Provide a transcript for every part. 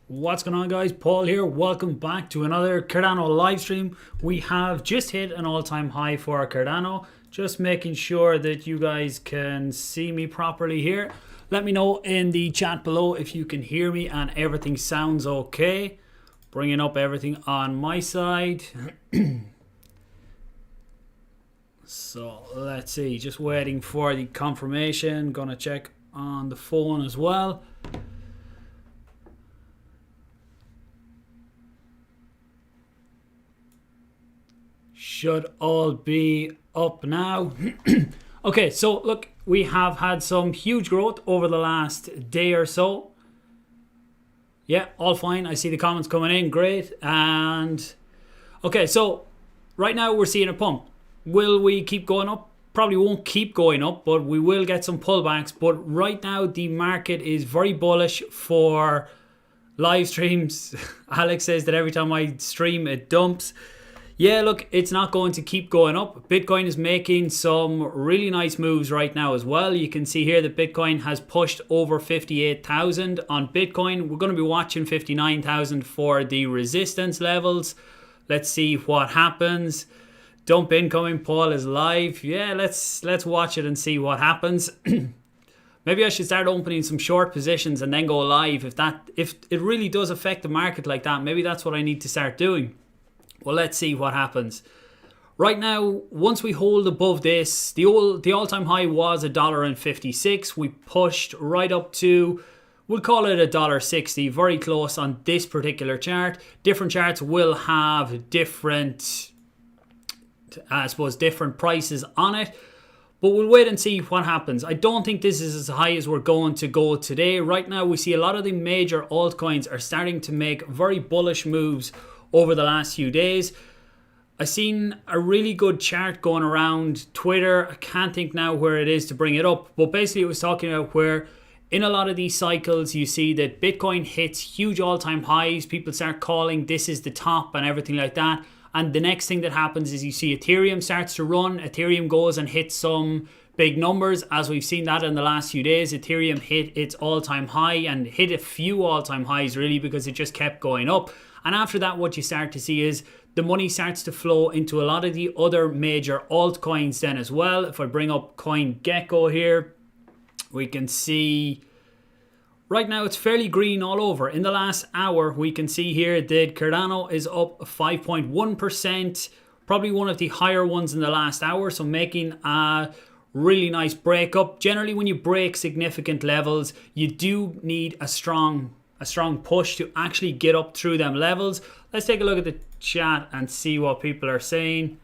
What's going on, guys? Paul here. Welcome back to another Cardano live stream. We have just hit an all-time high for our Cardano. Just making sure that you guys can see me properly here. Let me know in the chat below if you can hear me and everything sounds okay. Bringing up everything on my side. So let's see. Just waiting for the confirmation. Gonna check on the phone as well. Should all be up now. Okay, so look, we have had some huge growth over the last day or so. Yeah, all fine. I see the comments coming in. Great. And okay, so right now we're seeing a pump. Will we keep going up? Probably won't keep going up, but we will get some pullbacks. But right now the market is very bullish for live streams. Alex says that every time I stream it dumps. Yeah, look, it's not going to keep going up. Bitcoin is making some really nice moves right now as well. You can see here that Bitcoin has pushed over 58,000 on Bitcoin. We're going to be watching 59,000 for the resistance levels. Let's see what happens. Dump incoming. Paul is live. Yeah, let's watch it and see what happens. Maybe I should start opening some short positions and then go live. If it really does affect the market like that, maybe that's what I need to start doing. Well, let's see what happens. Right now, once we hold above this, the all-time high was $1.56. We pushed right up to, we'll call it $1.60, very close on this particular chart. Different charts will have different, different prices on it. But we'll wait and see what happens. I don't think this is as high as we're going to go today. Right now, we see a lot of the major altcoins are starting to make very bullish moves over the last few days. I've seen a really good chart going around Twitter. I can't think now where it is to bring it up, but basically it was talking about where in a lot of these cycles you see that Bitcoin hits huge all-time highs. People start calling this is the top and everything like that. And the next thing that happens is you see Ethereum starts to run. Ethereum goes and hits some big numbers, as we've seen that in the last few days. Ethereum hit its all-time high and hit a few all-time highs really because it just kept going up. And after that, what you start to see is the money starts to flow into a lot of the other major altcoins then as well. If I bring up CoinGecko here, we can see right now it's fairly green all over. In the last hour, we can see here that Cardano is up 5.1%, probably one of the higher ones in the last hour, so making a really nice breakup. Generally, when you break significant levels, you do need a strong push to actually get up through them levels. Let's take a look at the chat and see what people are saying.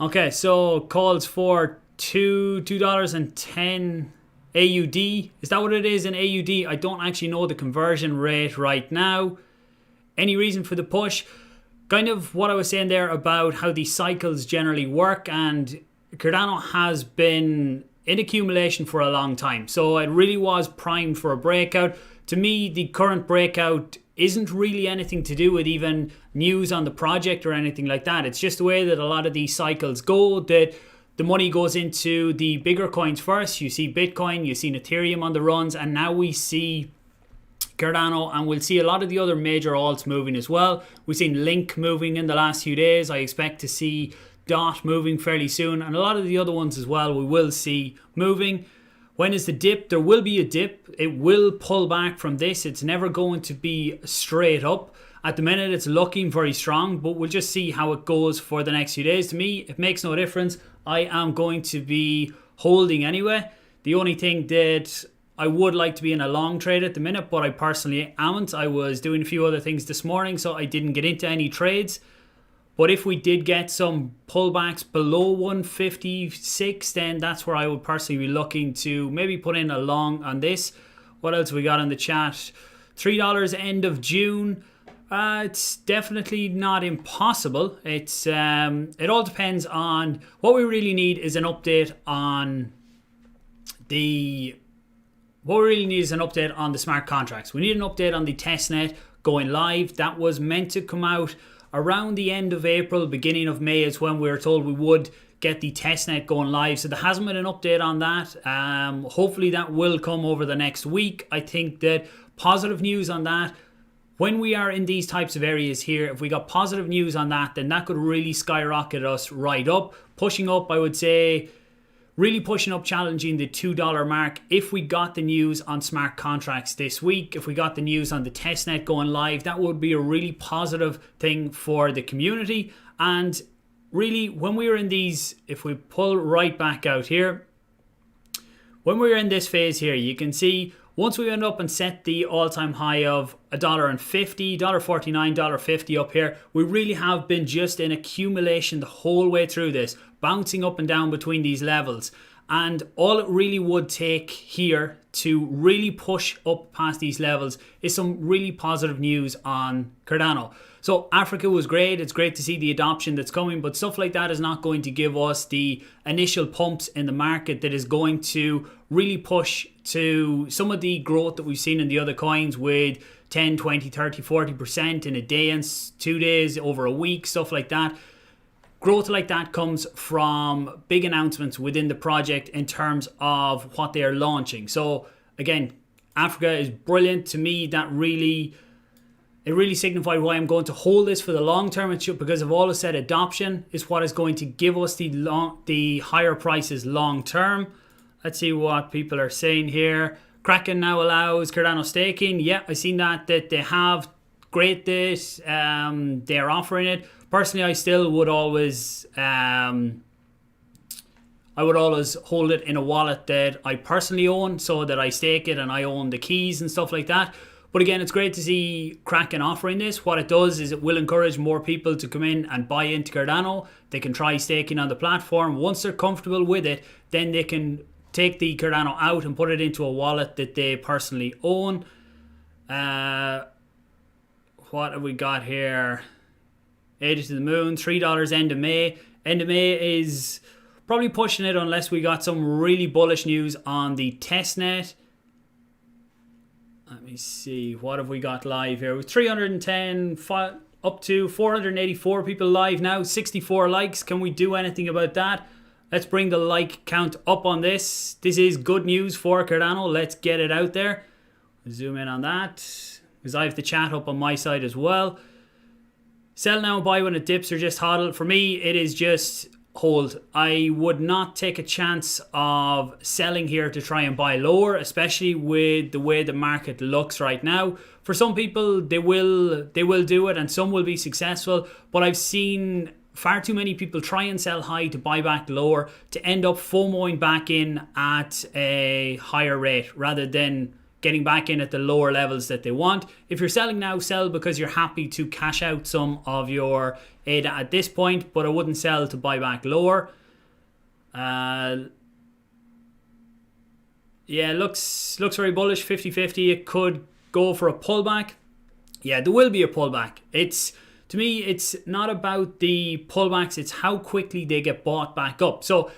Okay, so calls for $2.10 AUD. Is that what it is in AUD? I don't actually know the conversion rate right now. Any reason for the push? Kind of what I was saying there about how these cycles generally work, and Cardano has been in accumulation for a long time, so it really was primed for a breakout. To me, the current breakout isn't really anything to do with even news on the project or anything like that. It's just the way that a lot of these cycles go, that the money goes into the bigger coins first. You see Bitcoin, you see Ethereum on the runs, and now we see Cardano, and we'll see a lot of the other major alts moving as well. We've seen Link moving in the last few days. I expect to see Dot moving fairly soon, and a lot of the other ones as well we will see moving. When is the dip? There will be a dip. It will pull back from this. It's never going to be straight up. At the minute it's looking very strong, but we'll just see how it goes for the next few days. To me, it makes no difference. I am going to be holding anyway. The only thing that I would like to be in a long trade at the minute, but I personally amn't. I was doing a few other things this morning, so I didn't get into any trades. But if we did get some pullbacks below 156, then that's where I would personally be looking to maybe put in a long on this. What else we got in the chat? $3 end of June. It's definitely not impossible. It's it all depends on what we really need is an update on the smart contracts. We need an update on the testnet going live. That was meant to come out around the end of April, beginning of May is when we were told we would get the testnet going live. So there hasn't been an update on that. Hopefully that will come over the next week. I think that positive news on that. When we are in these types of areas here, if we got positive news on that, then that could really skyrocket us right up. Pushing up, I would say, really pushing up, challenging the $2 mark. If we got the news on smart contracts this week, if we got the news on the testnet going live, that would be a really positive thing for the community. And really, when we were in these, if we pull right back out here, when we were in this phase here, you can see once we went up and set the all-time high of $1.50, $1.49, $1.50 up here, we really have been just in accumulation the whole way through this, bouncing up and down between these levels. And all it really would take here to really push up past these levels is some really positive news on Cardano. So Africa was great. It's great to see the adoption that's coming, but stuff like that is not going to give us the initial pumps in the market that is going to really push to some of the growth that we've seen in the other coins with 10, 20, 30, 40% in a day and 2 days, over a week, stuff like that. Growth like that comes from big announcements within the project in terms of what they are launching. So again, Africa is brilliant to me. That really, it really signified why I'm going to hold this for the long term. It's because of all I said, adoption is what is going to give us the higher prices long term. Let's see what people are saying here. Kraken now allows Cardano staking. Yeah, I've seen that they have. Great this. They're offering it. Personally, I still would always hold it in a wallet that I personally own, so that I stake it and I own the keys and stuff like that. But again, it's great to see Kraken offering this. What it does is it will encourage more people to come in and buy into Cardano. They can try staking on the platform. Once they're comfortable with it, then they can take the Cardano out and put it into a wallet that they personally own. What have we got here? 80 to the moon, $3 end of May. End of May is probably pushing it unless we got some really bullish news on the testnet. Let me see, what have we got live here? With 310, up to 484 people live now, 64 likes. Can we do anything about that? Let's bring the like count up on this. This is good news for Cardano. Let's get it out there. Zoom in on that, because I have the chat up on my side as well. Sell now and buy when it dips or just hodl. For me, it is just hold. I would not take a chance of selling here to try and buy lower, especially with the way the market looks right now. For some people, they will do it and some will be successful, but I've seen far too many people try and sell high to buy back lower to end up FOMOing back in at a higher rate rather than getting back in at the lower levels that they want. If you're selling now, sell because you're happy to cash out some of your ADA at this point, but I wouldn't sell to buy back lower. Yeah, looks very bullish, 50-50. It could go for a pullback. Yeah, there will be a pullback. To me, it's not about the pullbacks, it's how quickly they get bought back up. So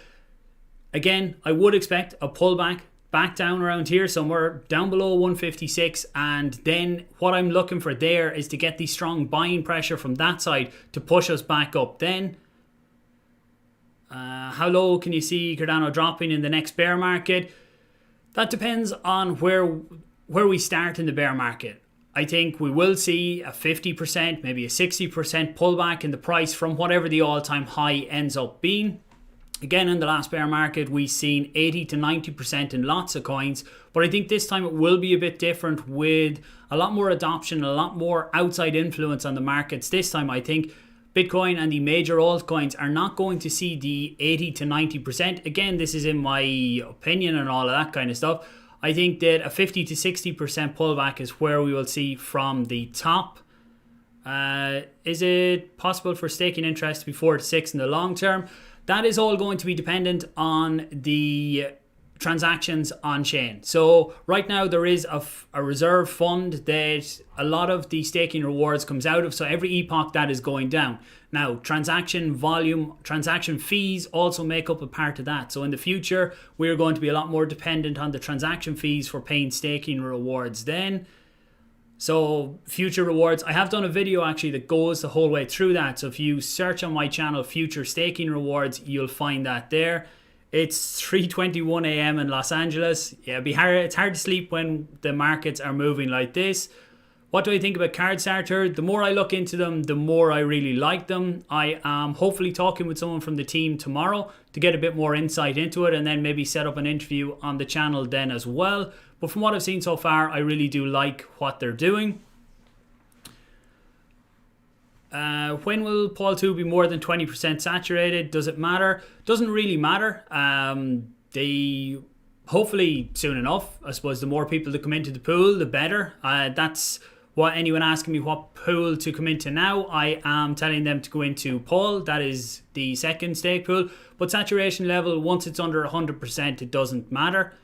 again, I would expect a pullback back down around here somewhere, down below 156, and then what I'm looking for there is to get the strong buying pressure from that side to push us back up. Then how low can you see Cardano dropping in the next bear market? That depends on where we start in the bear market. I think we will see a 50%, maybe a 60% pullback in the price from whatever the all-time high ends up being. Again, in the last bear market, we've seen 80 to 90% in lots of coins, but I think this time it will be a bit different with a lot more adoption, a lot more outside influence on the markets. This time, I think Bitcoin and the major altcoins are not going to see the 80 to 90%. Again, this is in my opinion and all of that kind of stuff. I think that a 50 to 60% pullback is where we will see from the top. Is it possible for staking interest to be 4 to 6 in the long term? That is all going to be dependent on the transactions on chain. So right now there is a reserve fund that a lot of the staking rewards comes out of. So every epoch that is going down. Now transaction volume, transaction fees also make up a part of that. So in the future, we're going to be a lot more dependent on the transaction fees for paying staking rewards then. So future rewards, I have done a video actually that goes the whole way through that. So if you search on my channel future staking rewards, you'll find that there. It's 3:21 a.m. in Los Angeles. Yeah, it's hard to sleep when the markets are moving like this. What do I think about CardStarter? The more I look into them, the more I really like them. I am hopefully talking with someone from the team tomorrow to get a bit more insight into it, and then maybe set up an interview on the channel then as well. But from what I've seen so far, I really do like what they're doing. When will Paul 2 be more than 20% saturated? Does it matter? Doesn't really matter. They hopefully soon enough. I suppose the more people that come into the pool, the better. That's what anyone asking me what pool to come into now. I am telling them to go into Paul. That is the second stake pool. But saturation level, once it's under 100%, it doesn't matter.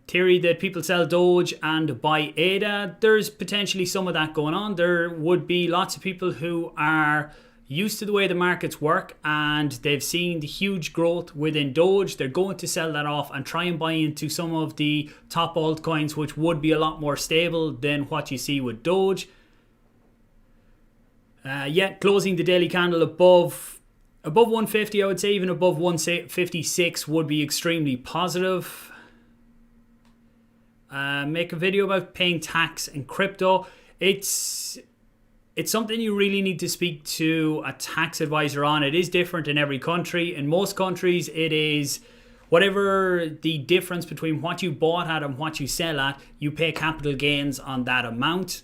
Theory that people sell Doge and buy ADA. There's potentially some of that going on. There would be lots of people who are used to the way the markets work and they've seen the huge growth within Doge. They're going to sell that off and try and buy into some of the top altcoins, which would be a lot more stable than what you see with Doge. Yet closing the daily candle above 150, I would say even above 156 would be extremely positive. Make a video about paying tax in crypto. It's something you really need to speak to a tax advisor on. It is different in every country. In most countries, it is whatever the difference between what you bought at and what you sell at, you pay capital gains on that amount.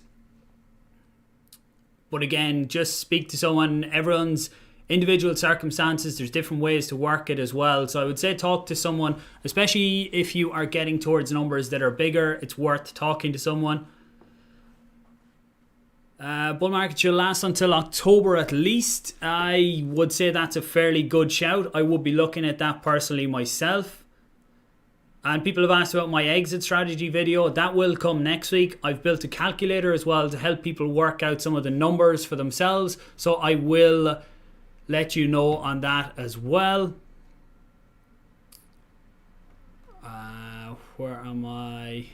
But again, just speak to someone. Everyone's individual circumstances, there's different ways to work it as well. So I would say talk to someone, especially if you are getting towards numbers that are bigger. It's worth talking to someone. Bull market should last until October at least. I would say that's a fairly good shout. I would be looking at that personally myself. And people have asked about my exit strategy video. That will come next week. I've built a calculator as well to help people work out some of the numbers for themselves. So I will let you know on that as well. Where am I?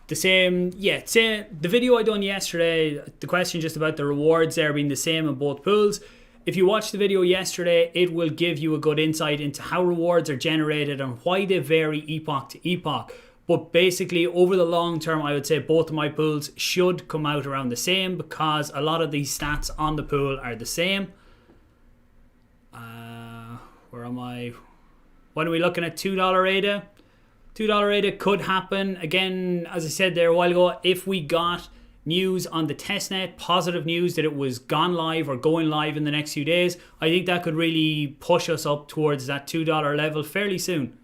The same, yeah, say the video I done yesterday, the question just about the rewards there being the same in both pools. If you watched the video yesterday, it will give you a good insight into how rewards are generated and why they vary epoch to epoch. But basically, over the long term, I would say both of my pools should come out around the same because a lot of these stats on the pool are the same. Where am I? When are we looking at $2 ADA? $2 ADA could happen. Again, as I said there a while ago, if we got news on the testnet, positive news that it was gone live or going live in the next few days, I think that could really push us up towards that $2 level fairly soon.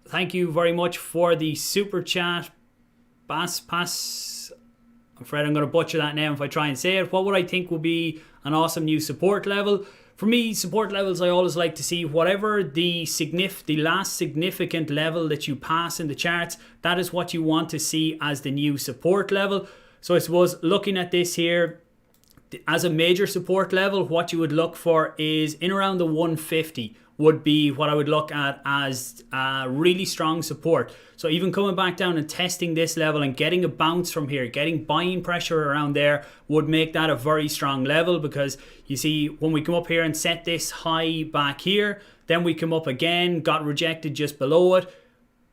Thank you very much for the super chat. Pass. I'm afraid I'm going to butcher that name if I try and say it. What would I think would be an awesome new support level? For me, support levels, I always like to see whatever the last significant level that you pass in the charts, that is what you want to see as the new support level. So I suppose looking at this here, as a major support level, what you would look for is in around the 150 would be what I would look at as really strong support. So even coming back down and testing this level and getting a bounce from here, getting buying pressure around there would make that a very strong level, because you see when we come up here and set this high back here, then we come up again, got rejected just below it,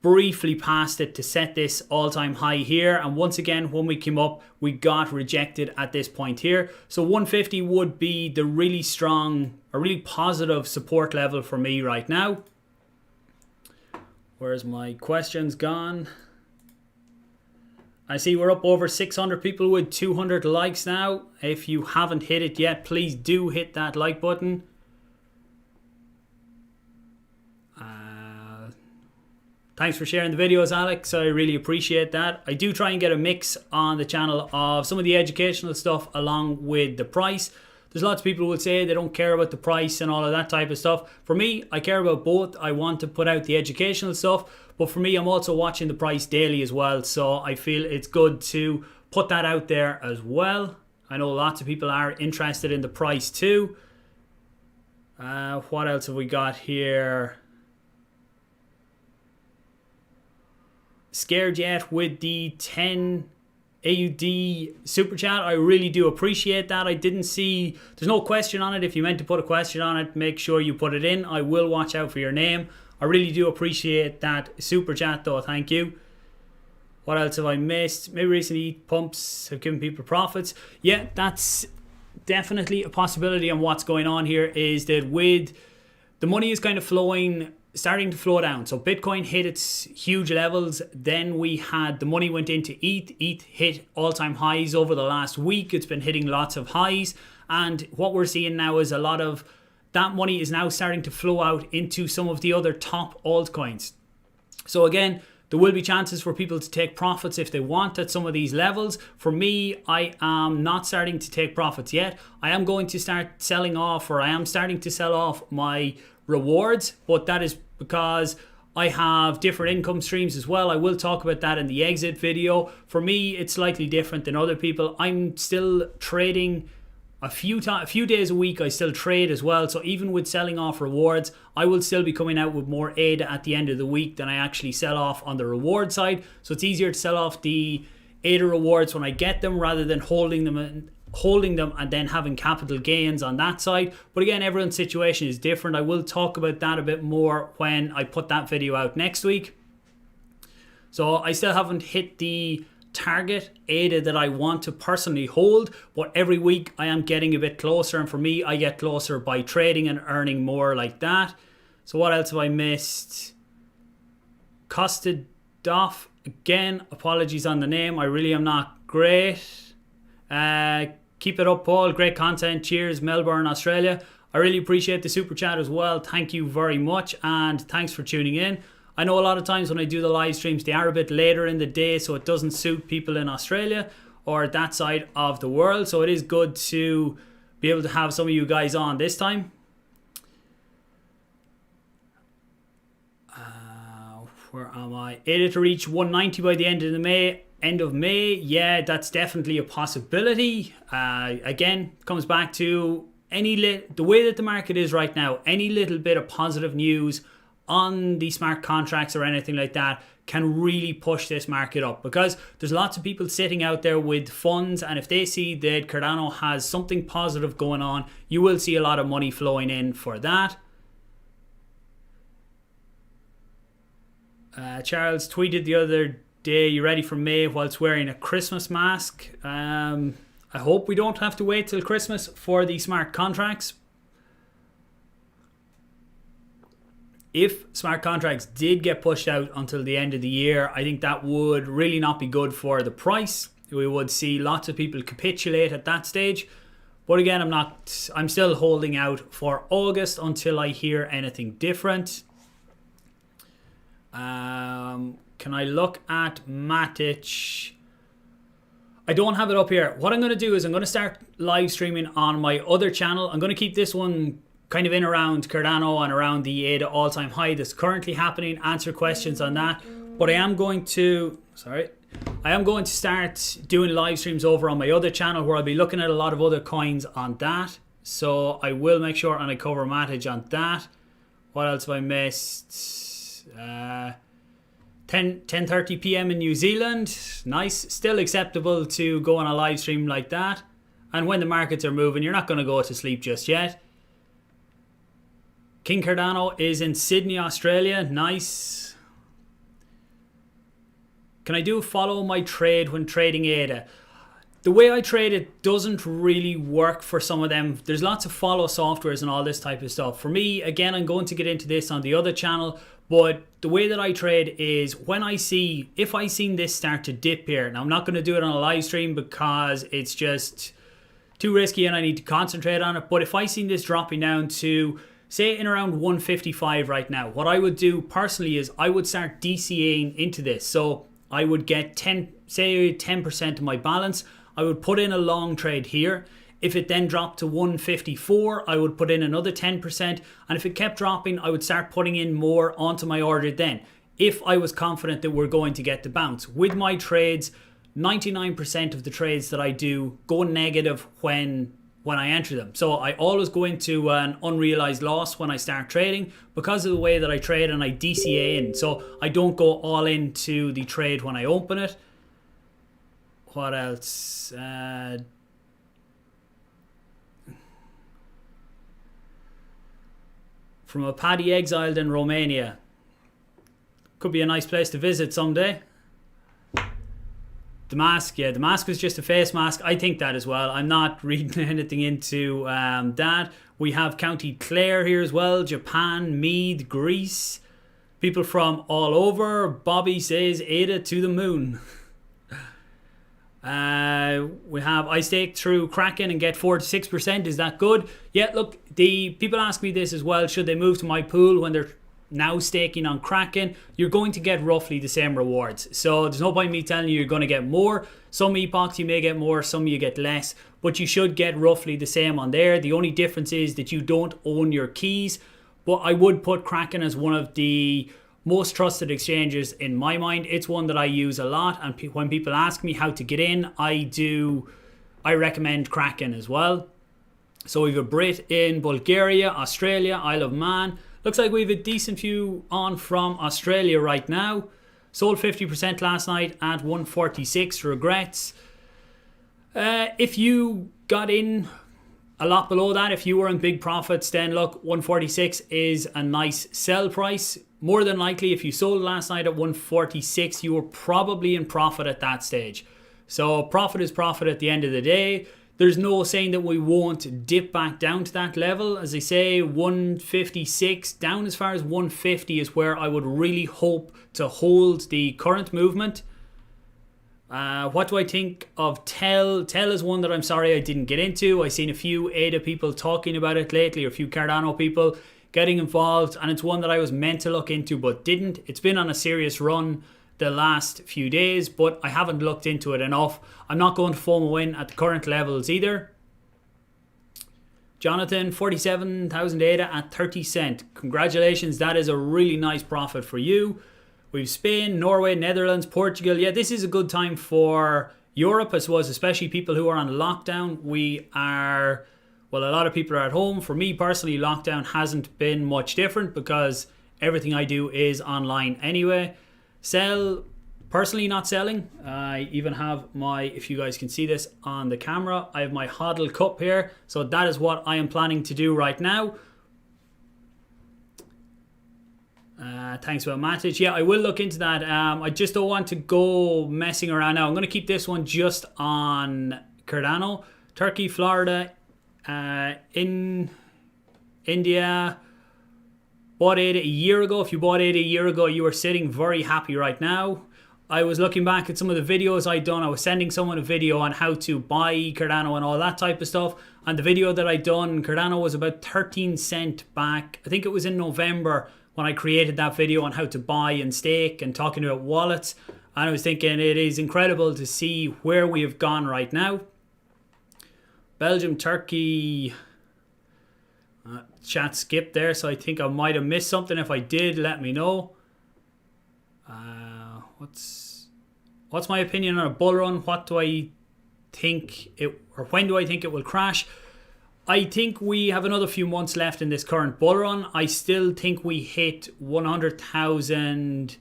briefly passed it to set this all-time high here, and once again when we came up we got rejected at this point here. So 150 would be the really strong, a really positive support level for me right now. Where's my questions gone? I see we're up over 600 people with 200 likes now. If you haven't hit it yet, please do hit that like button. Thanks for sharing the videos, Alex. I really appreciate that. I do try and get a mix on the channel of some of the educational stuff along with the price. There's lots of people who will say they don't care about the price and all of that type of stuff. For me, I care about both. I want to put out the educational stuff, but for me, I'm also watching the price daily as well. So I feel it's good to put that out there as well. I know lots of people are interested in the price too. What else have we got here? Scared yet with the 10 AUD super chat. I really do appreciate that. I didn't see, there's no question on it. If you meant to put a question on it, make sure you put it in. I will watch out for your name. I really do appreciate that super chat though. Thank you. What else have I missed? Maybe recently pumps have given people profits. Yeah, that's definitely a possibility. And what's going on here is that with the money is kind of starting to flow down. So Bitcoin hit its huge levels. Then we had the money went into ETH. ETH hit all-time highs over the last week. It's been hitting lots of highs. And what we're seeing now is a lot of that money is now starting to flow out into some of the other top altcoins. So again, there will be chances for people to take profits if they want at some of these levels. For me, I am not starting to take profits yet. I am going to start selling off, or I am starting to sell off my rewards, but that is because I have different income streams as well. I will talk about that in the exit video. For me, it's slightly different than other people. I'm still trading a few days a week. I still trade as well. So even with selling off rewards, I will still be coming out with more ADA at the end of the week than I actually sell off on the reward side. So it's easier to sell off the ADA rewards when I get them rather than holding them and then having capital gains on that side. But again, everyone's situation is different. I will talk about that a bit more when I put that video out next week. So I still haven't hit the target ADA that I want to personally hold, but every week I am getting a bit closer, and for me, I get closer by trading and earning more like that. So what else have I missed? Costed Doff, again, apologies on the name, I really am not great. Keep it up, Paul, great content, cheers, Melbourne, Australia. I really appreciate the super chat as well, thank you very much, and thanks for tuning in. I know a lot of times when I do the live streams, they are a bit later in the day, so it doesn't suit people in Australia or that side of the world. So it is good to be able to have some of you guys on this time. Where am I? ADA to reach 190 by the end of May. Yeah, that's definitely a possibility. Again, comes back to the way that the market is right now. Any little bit of positive news on the smart contracts or anything like that can really push this market up, because there's lots of people sitting out there with funds, and if they see that Cardano has something positive going on, you will see a lot of money flowing in for that. Charles tweeted the other day, you ready for May whilst wearing a Christmas mask? I hope we don't have to wait till Christmas for the smart contracts. If smart contracts did get pushed out until the end of the year, I think that would really not be good for the price. We would see lots of people capitulate at that stage. But again, I'm still holding out for August until I hear anything different. Can I look at Matic? I don't have it up here. What I'm going to do is I'm going to start live streaming on my other channel. I'm going to keep this one kind of in around Cardano and around the ADA all-time high that's currently happening, answer questions on that. But I am going to start doing live streams over on my other channel where I'll be looking at a lot of other coins on that. So I will make sure and I cover Matic on that. What else have I missed? 10:30 p.m. in New Zealand. Nice. Still acceptable to go on a live stream like that. And when the markets are moving, you're not going to go to sleep just yet. King Cardano is in Sydney, Australia. Nice. Can I do follow my trade when trading ADA? The way I trade it doesn't really work for some of them. There's lots of follow softwares and all this type of stuff. For me, again, I'm going to get into this on the other channel, but the way that I trade is if I seen this start to dip here. Now, I'm not going to do it on a live stream because it's just too risky and I need to concentrate on it. But if I seen this dropping down to, say, in around 155 right now, what I would do personally is I would start DCAing into this. So I would get 10% of my balance. I would put in a long trade here. If it then dropped to 154, I would put in another 10%. And if it kept dropping, I would start putting in more onto my order then, if I was confident that we're going to get the bounce. With my trades, 99% of the trades that I do go negative when I enter them. So I always go into an unrealized loss when I start trading because of the way that I trade, and I DCA in. So I don't go all into the trade when I open it. What else? From a Paddy exiled in Romania. Could be a nice place to visit someday. The mask, yeah, the mask was just a face mask. I think that as well. I'm not reading anything into that. We have County Clare here as well. Japan, Meath, Greece. People from all over. Bobby says Ada to the moon. We have I stake through Kraken and get 4 to 6%. Is that good? Yeah, look, the people ask me this as well. Should they move to my pool when they're now staking on Kraken? You're going to get roughly the same rewards. So there's no point me telling you you're going to get more. Some epochs you may get more, some you get less. But you should get roughly the same on there. The only difference is that you don't own your keys. But I would put Kraken as one of the most trusted exchanges in my mind. It's one that I use a lot, and when people ask me how to get in, I recommend Kraken as well. So we have a Brit in Bulgaria, Australia, Isle of Man. Looks like we have a decent few on from Australia right now. Sold 50% last night at 146. Regrets. If you got in a lot below that, if you were in big profits, then look, 146 is a nice sell price. More than likely, if you sold last night at 146, you were probably in profit at that stage. So profit is profit at the end of the day. There's no saying that we won't dip back down to that level. As I say, 156 down as far as 150 is where I would really hope to hold the current movement. What do I think of Tel? Tel is one that I'm sorry I didn't get into. I've seen a few ADA people talking about it lately, or a few Cardano people getting involved, and it's one that I was meant to look into but didn't. It's been on a serious run the last few days, but I haven't looked into it enough. I'm not going to FOMO in at the current levels either. Jonathan, 47,000 ADA at 30 cent. Congratulations, that is a really nice profit for you. We've Spain, Norway, Netherlands, Portugal. Yeah, this is a good time for Europe, I suppose, especially people who are on lockdown. Well, a lot of people are at home. For me personally, lockdown hasn't been much different because everything I do is online anyway. Sell, personally not selling. I even have my, if you guys can see this on the camera, I have my hodl cup here. So that is what I am planning to do right now. Thanks about Matic. Yeah, I will look into that. I just don't want to go messing around now. I'm going to keep this one just on Cardano. Turkey, Florida, in India. Bought ADA a year ago. If you bought ADA a year ago, you are sitting very happy right now. I was looking back at some of the videos I'd done. I was sending someone a video on how to buy Cardano and all that type of stuff. And the video that I'd done, Cardano was about 13 cent back. I think it was in November when I created that video on how to buy and stake and talking about wallets. And I was thinking it is incredible to see where we have gone right now. Belgium, Turkey, chat skipped there, so I think I might have missed something. If I did, let me know. What's my opinion on a bull run? What do I think it, or when do I think it will crash? I think we have another few months left in this current bull run. I still think we hit 100,000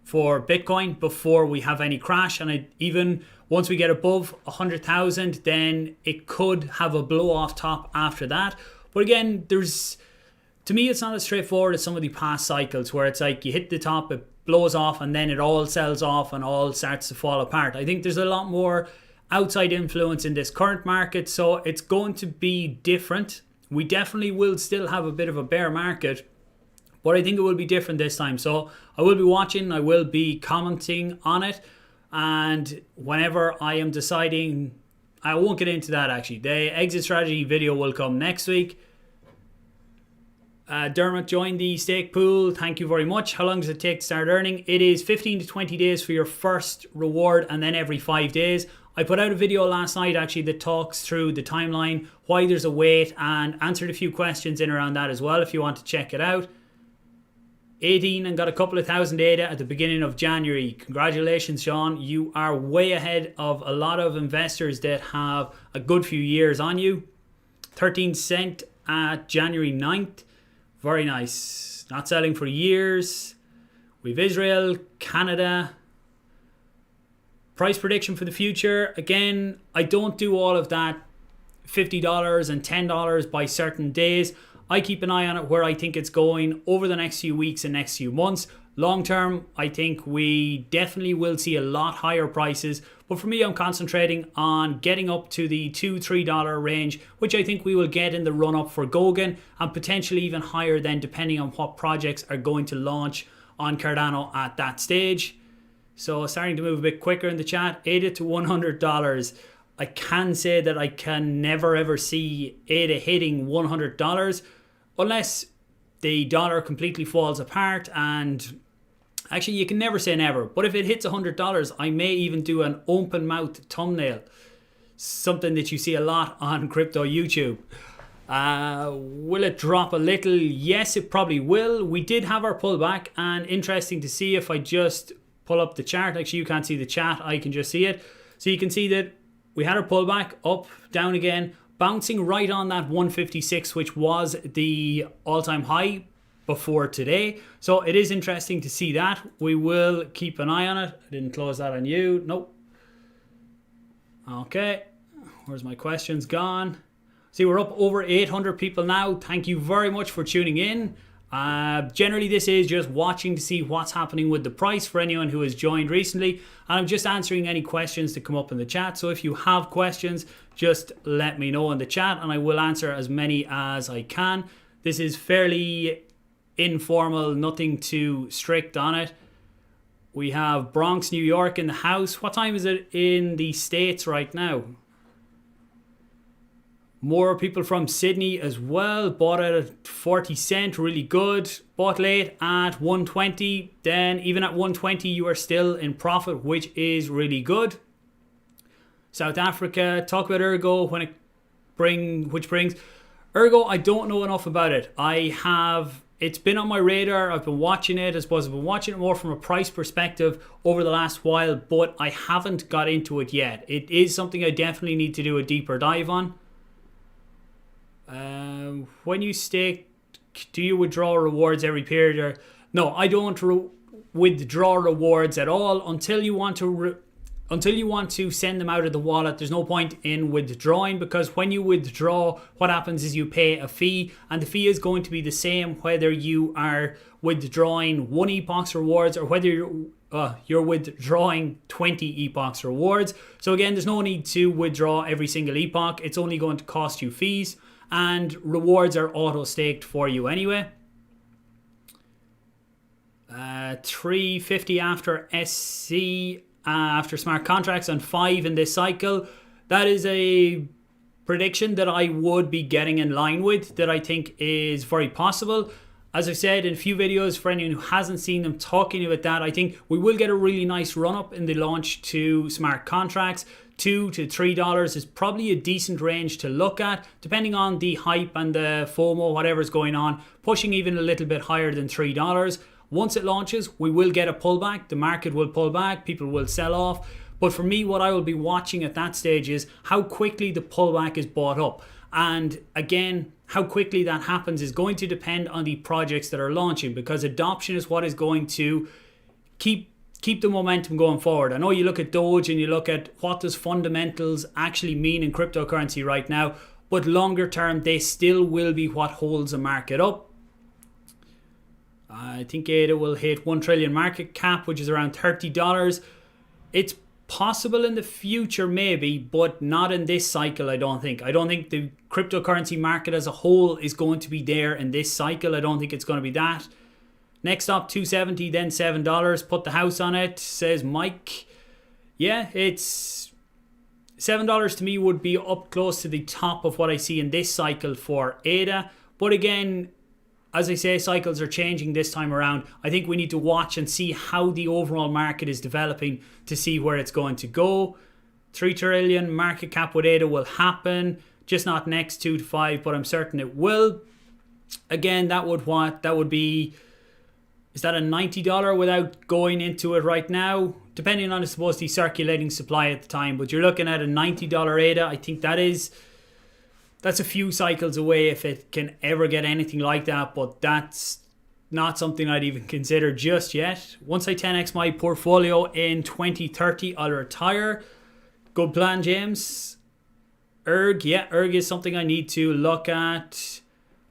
for Bitcoin before we have any crash, and even once we get above 100,000, then it could have a blow off top after that. But again, to me, it's not as straightforward as some of the past cycles where it's like you hit the top, it blows off, and then it all sells off and all starts to fall apart. I think there's a lot more outside influence in this current market, so it's going to be different. We definitely will still have a bit of a bear market, but I think it will be different this time. So I will be watching, I will be commenting on it, and whenever I am deciding, I won't get into that actually. The exit strategy video will come next week. Dermot joined the stake pool. Thank you very much. How long does it take to start earning? It is 15 to 20 days for your first reward, and then every 5 days. I put out a video last night actually that talks through the timeline, why there's a wait, and answered a few questions in around that as well if you want to check it out. 18 and got a couple of thousand ADA at the beginning of January. Congratulations, Sean. You are way ahead of a lot of investors that have a good few years on you. 13 cent at January 9th. Very nice. Not selling for years. We've Israel, Canada. Price prediction for the future. Again, I don't do all of that $50 and $10 by certain days. I keep an eye on it where I think it's going over the next few weeks and next few months. Long term, I think we definitely will see a lot higher prices. But for me, I'm concentrating on getting up to the $2-3 range, which I think we will get in the run up for Goguen, and potentially even higher then, depending on what projects are going to launch on Cardano at that stage. So starting to move a bit quicker in the chat, ADA to $100. I can say that I can never ever see ADA hitting $100 unless the dollar completely falls apart. And actually, you can never say never, but if it hits $100, I may even do an open mouth thumbnail, something that you see a lot on crypto YouTube. Will it drop a little? Yes, it probably will. We did have our pullback, and interesting to see if I just pull up the chart. Actually, you can't see the chat, I can just see it. So you can see that we had our pullback, up, down again, bouncing right on that 156, which was the all-time high before today. So it is interesting to see that. We will keep an eye on it. I didn't close that on you. Nope. Okay. Where's my questions gone? See, we're up over 800 people now. Thank you very much for tuning in. Generally, this is just watching to see what's happening with the price for anyone who has joined recently. And I'm just answering any questions that come up in the chat. So if you have questions, just let me know in the chat and I will answer as many as I can. This is fairly informal, nothing too strict on it. We have Bronx, New York in the house. What time is it in the States right now? More people from Sydney as well. Bought at 40 cents, really good. Bought late at 120. Then even at 120 you are still in profit, which is really good. South Africa, talk about Ergo which brings Ergo. I don't know enough about it. It's been on my radar. I've been watching it. I suppose I've been watching it more from a price perspective over the last while, but I haven't got into it yet. It is something I definitely need to do a deeper dive on. When you stake, do you withdraw rewards every period? Or no, I don't withdraw rewards at all until you want to send them out of the wallet. There's no point in withdrawing, because when you withdraw, what happens is you pay a fee, and the fee is going to be the same whether you are withdrawing 1 epochs rewards or whether you're withdrawing 20 epochs rewards. So again, there's no need to withdraw every single epoch. It's only going to cost you fees, and rewards are auto staked for you anyway. 350 after SC, after smart contracts, and 5 in this cycle. That is a prediction that I would be getting in line with, that I think is very possible. As I said in a few videos, for anyone who hasn't seen them talking about that, I think we will get a really nice run up in the launch to smart contracts. $2 to $3 is probably a decent range to look at, depending on the hype and the FOMO, whatever's going on, pushing even a little bit higher than $3. Once it launches, we will get a pullback. The market will pull back, people will sell off. But for me, what I will be watching at that stage is how quickly the pullback is bought up. And again, how quickly that happens is going to depend on the projects that are launching, because adoption is what is going to keep the momentum going forward. I know you look at Doge and you look at what does fundamentals actually mean in cryptocurrency right now, but longer term, they still will be what holds the market up. I think ADA will hit 1 trillion market cap, which is around $30. It's possible in the future maybe, but not in this cycle. I don't think the cryptocurrency market as a whole is going to be there in this cycle. I don't think it's going to be that. Next up, 270, then $7. Put the house on it, says Mike. Yeah, it's $7 to me would be up close to the top of what I see in this cycle for ADA. But again, as I say, cycles are changing this time around. I think we need to watch and see how the overall market is developing to see where it's going to go. 3 trillion market cap with ADA will happen, just not next 2 to 5, but I'm certain it will. Again, that would be, is that a $90 without going into it right now? Depending on, I suppose, the circulating supply at the time, but you're looking at a $90 ADA. I think that's a few cycles away if it can ever get anything like that, but that's not something I'd even consider just yet. Once I 10x my portfolio in 2030, I'll retire. Good plan, James. Erg is something I need to look at.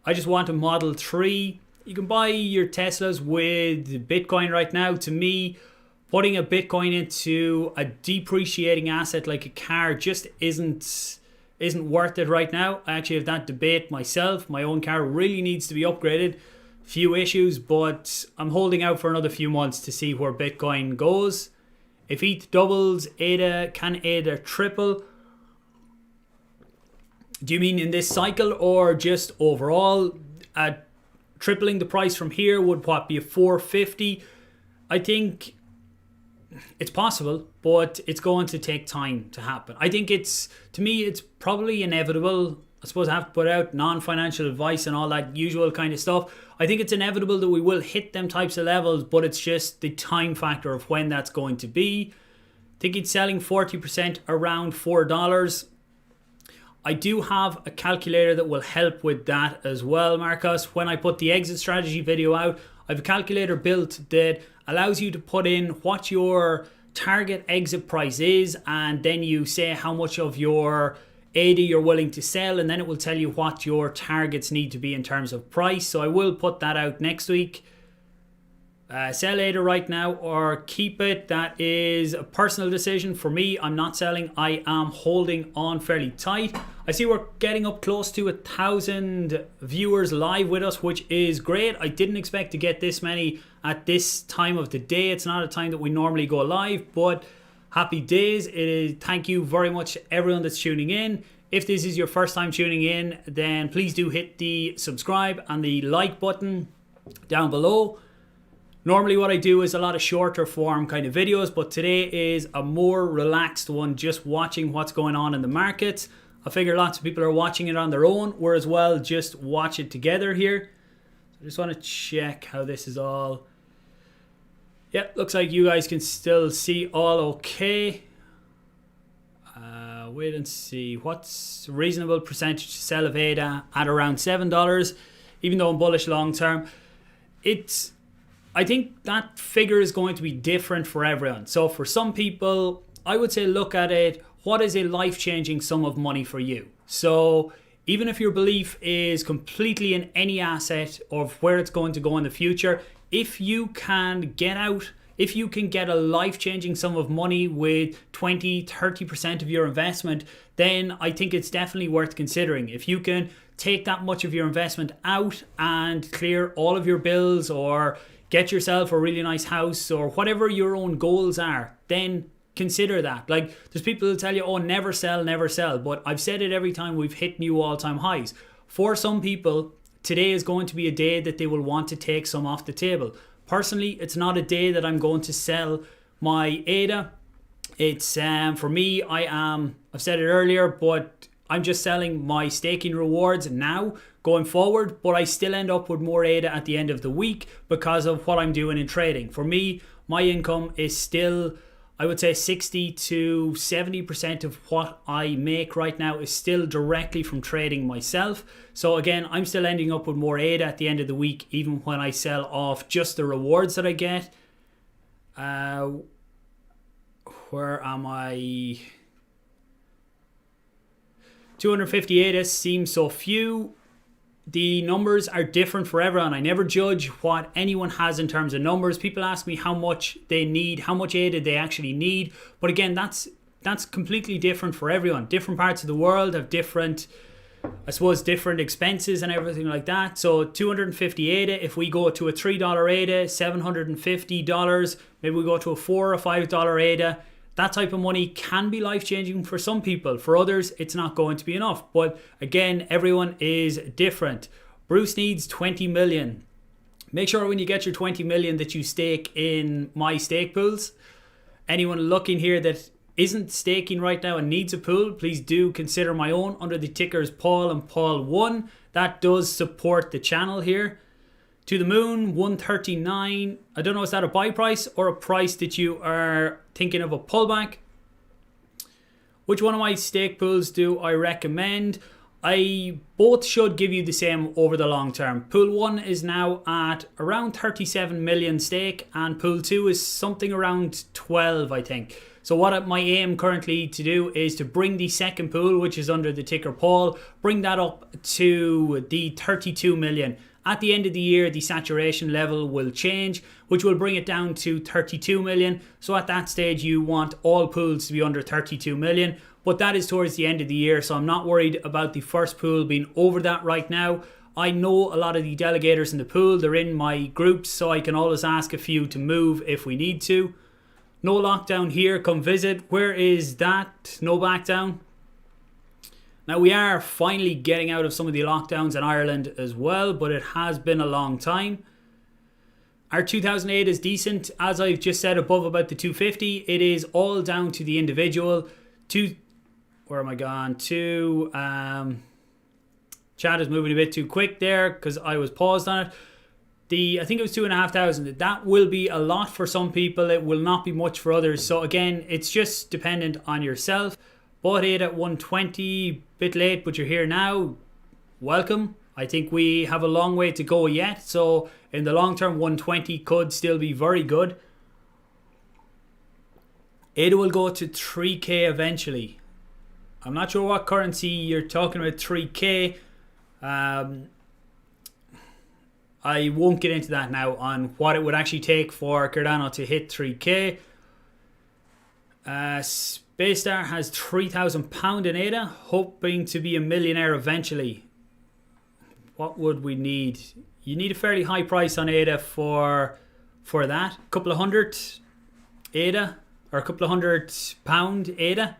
I just want a Model 3. You can buy your Teslas with Bitcoin right now. To me, putting a Bitcoin into a depreciating asset like a car just isn't worth it right now. I actually have that debate myself. My own car really needs to be upgraded. Few issues, but I'm holding out for another few months to see where Bitcoin goes. If ETH doubles, can ADA triple? Do you mean in this cycle or just overall? Tripling the price from here would be a 450? I think it's possible, but it's going to take time to happen. I think to me, it's probably inevitable. I suppose I have to put out non-financial advice and all that usual kind of stuff. I think it's inevitable that we will hit them types of levels, but it's just the time factor of when that's going to be. I think it's selling 40% around $4. I do have a calculator that will help with that as well, Marcos. When I put the exit strategy video out, I have a calculator built that allows you to put in what your target exit price is, and then you say how much of your ADA you're willing to sell, and then it will tell you what your targets need to be in terms of price. So I will put that out next week. Sell ADA right now or keep it, that is a personal decision. For me, I'm not selling. I am holding on fairly tight. I see we're getting up close to 1,000 viewers live with us, which is great. I didn't expect to get this many at this time of the day. It's not a time that we normally go live, but happy days. Thank you very much to everyone that's tuning in. If this is your first time tuning in, then please do hit the subscribe and the like button down below. Normally what I do is a lot of shorter form kind of videos, but today is a more relaxed one, just watching what's going on in the markets. I figure lots of people are watching it on their own, or as well just watch it together here. I just want to check how this is all. Yep, looks like you guys can still see all okay. Wait and see. What's a reasonable percentage to sell of ADA at around $7, even though I'm bullish long term? I think that figure is going to be different for everyone. So for some people, I would say look at it, what is a life-changing sum of money for you? So even if your belief is completely in any asset of where it's going to go in the future, if you can get a life-changing sum of money with 20, 30% of your investment, then I think it's definitely worth considering. If you can take that much of your investment out and clear all of your bills, or get yourself a really nice house, or whatever your own goals are, then consider that. Like, there's people who tell you, oh, never sell, but I've said it every time we've hit new all-time highs. For some people, today is going to be a day that they will want to take some off the table. Personally, it's not a day that I'm going to sell my ADA. It's for me, I've said it earlier, but I'm just selling my staking rewards now going forward, but I still end up with more ADA at the end of the week because of what I'm doing in trading. For me, my income is still, I would say 60 to 70% of what I make right now is still directly from trading myself. So again, I'm still ending up with more ADA at the end of the week, even when I sell off just the rewards that I get. Where am I? 250 ATHs seems so few. The numbers are different for everyone. I never judge what anyone has in terms of numbers. People ask me how much they need, how much ADA they actually need. But again, that's completely different for everyone. Different parts of the world have different expenses and everything like that. So 250 ADA, if we go to a $3 ADA, $750, maybe we go to a $4 or $5 ADA, that type of money can be life-changing for some people. For others, it's not going to be enough. But again, everyone is different. Bruce needs 20 million. Make sure when you get your 20 million that you stake in my stake pools. Anyone looking here that isn't staking right now and needs a pool, please do consider my own under the tickers Paul and Paul1. That does support the channel here. To the moon, 139. I don't know, is that a buy price or a price that you are thinking of a pullback? Which one of my stake pools do I recommend? both should give you the same over the long term. Pool 1 is now at around 37 million stake, and Pool 2 is something around 12, I think. So what my aim currently to do is to bring the second pool, which is under the ticker Paul, bring that up to the 32 million. At the end of the year, the saturation level will change, which will bring it down to 32 million. So at that stage, you want all pools to be under 32 million. But that is towards the end of the year, so I'm not worried about the first pool being over that right now. I know a lot of the delegators in the pool, they're in my groups, so I can always ask a few to move if we need to. No lockdown here, come visit. Where is that? No backdown. Now we are finally getting out of some of the lockdowns in Ireland as well, but it has been a long time. Our 2008 is decent. As I've just said above about the 250, it is all down to the individual. Where am I gone to? Chat is moving a bit too quick there because I was paused on it. I think it was 2,500. That will be a lot for some people. It will not be much for others. So again, it's just dependent on yourself. Bought it at 120, bit late, but you're here now. Welcome. I think we have a long way to go yet. So in the long term, 120 could still be very good. ADA will go to 3K eventually. I'm not sure what currency you're talking about, 3K. I won't get into that now on what it would actually take for Cardano to hit 3K. Spaystar has £3,000 in ADA, hoping to be a millionaire eventually. What would we need? You need a fairly high price on ADA for that. A couple of hundred ADA, or a couple of £100 ADA.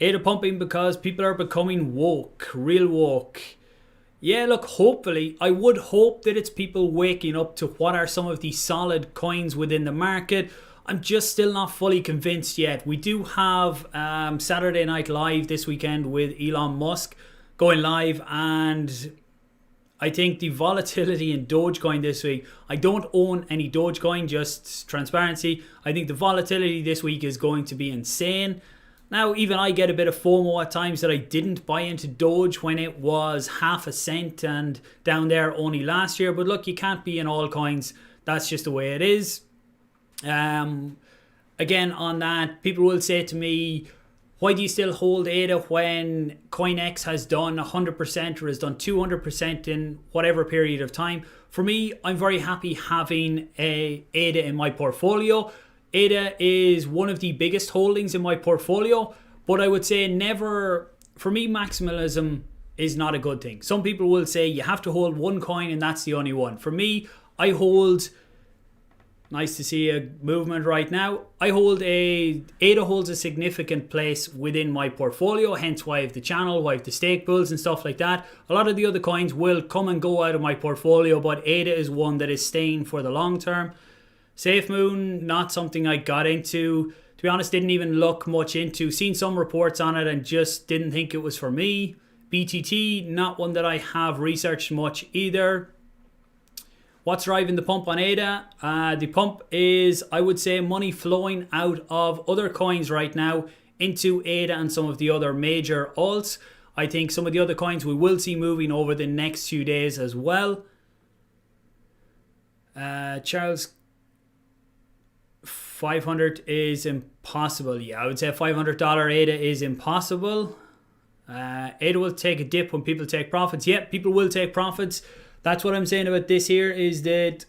ADA pumping because people are becoming woke, real woke. Yeah, look, hopefully, I would hope that it's people waking up to what are some of the solid coins within the market. I'm just still not fully convinced yet. We do have Saturday Night Live this weekend with Elon Musk going live, and I think the volatility in Dogecoin this week, I don't own any Dogecoin, just transparency. I think the volatility this week is going to be insane. Now, even I get a bit of FOMO at times that I didn't buy into Doge when it was half a cent and down there only last year. But look, you can't be in all coins. That's just the way it is. Again, on that, people will say to me, why do you still hold ADA when CoinX has done 100% or has done 200% in whatever period of time? For me, I'm very happy having ADA in my portfolio. ADA is one of the biggest holdings in my portfolio, but I would say never, for me, maximalism is not a good thing. Some people will say you have to hold one coin and that's the only one. For me, I hold, nice to see a movement right now, ADA holds a significant place within my portfolio, hence why I have the channel, why I have the stake pools and stuff like that. A lot of the other coins will come and go out of my portfolio, but ADA is one that is staying for the long term. SafeMoon, not something I got into. To be honest, didn't even look much into. Seen some reports on it and just didn't think it was for me. BTT, not one that I have researched much either. What's driving the pump on ADA? The pump is, I would say, money flowing out of other coins right now into ADA and some of the other major alts. I think some of the other coins we will see moving over the next few days as well. Charles, 500 is impossible. Yeah, I would say $500 ADA is impossible. ADA will take a dip when people take profits. Yeah, people will take profits. That's what I'm saying about this here, is that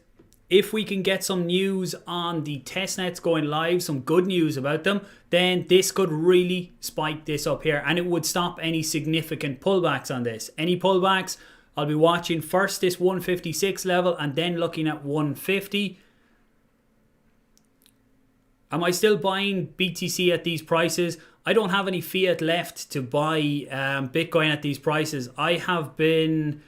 if we can get some news on the testnets going live, some good news about them, then this could really spike this up here and it would stop any significant pullbacks on this. Any pullbacks, I'll be watching first this 156 level and then looking at 150. Am I still buying BTC at these prices? I don't have any fiat left to buy Bitcoin at these prices. I have been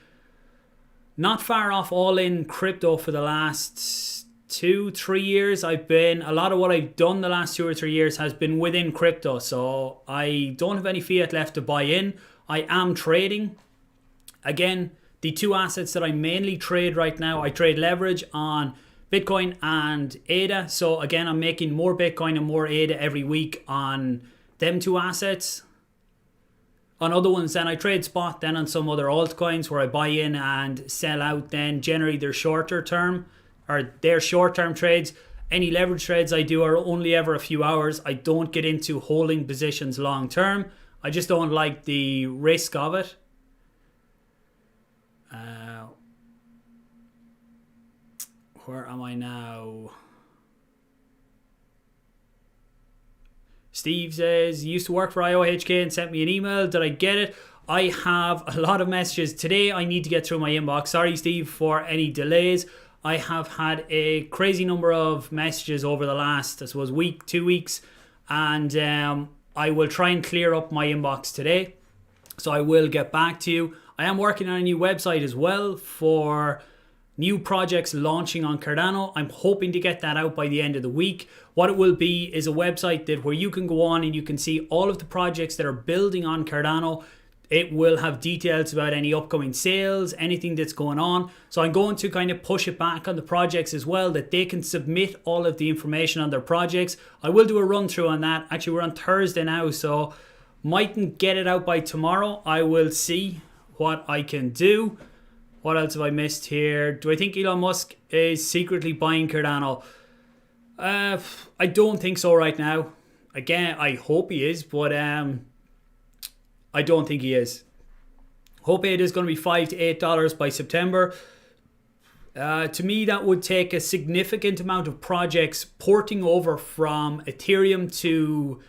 not far off all in crypto for the last 2-3 years. A lot of what I've done the last 2 or 3 years has been within crypto. So I don't have any fiat left to buy in. I am trading. Again, the two assets that I mainly trade right now, I trade leverage on Bitcoin and ADA. So again, I'm making more Bitcoin and more ADA every week on them two assets. on other ones, then I trade spot then on some other altcoins where I buy in and sell out. Then generally they're shorter term, or they're short-term trades. Any leverage trades I do are only ever a few hours. I don't get into holding positions long term. I just don't like the risk of it. Where am I now? Steve says, used to work for IOHK and sent me an email. Did I get it? I have a lot of messages. Today I need to get through my inbox. Sorry, Steve, for any delays. I have had a crazy number of messages over the last, I suppose, week, 2 weeks. And I will try and clear up my inbox today. So I will get back to you. I am working on a new website as well for new projects launching on Cardano. I'm hoping to get that out by the end of the week. What it will be is a website that where you can go on and you can see all of the projects that are building on Cardano. It will have details about any upcoming sales, anything that's going on. So I'm going to kind of push it back on the projects as well, that they can submit all of the information on their projects. I will do a run through on that. Actually, we're on Thursday now, so mightn't get it out by tomorrow. I will see what I can do. What else have I missed here? Do I think Elon Musk is secretly buying Cardano? I don't think so right now. Again, I hope he is, but I don't think he is. Hope it is going to be $5 to $8 by September. To me, that would take a significant amount of projects porting over from Ethereum to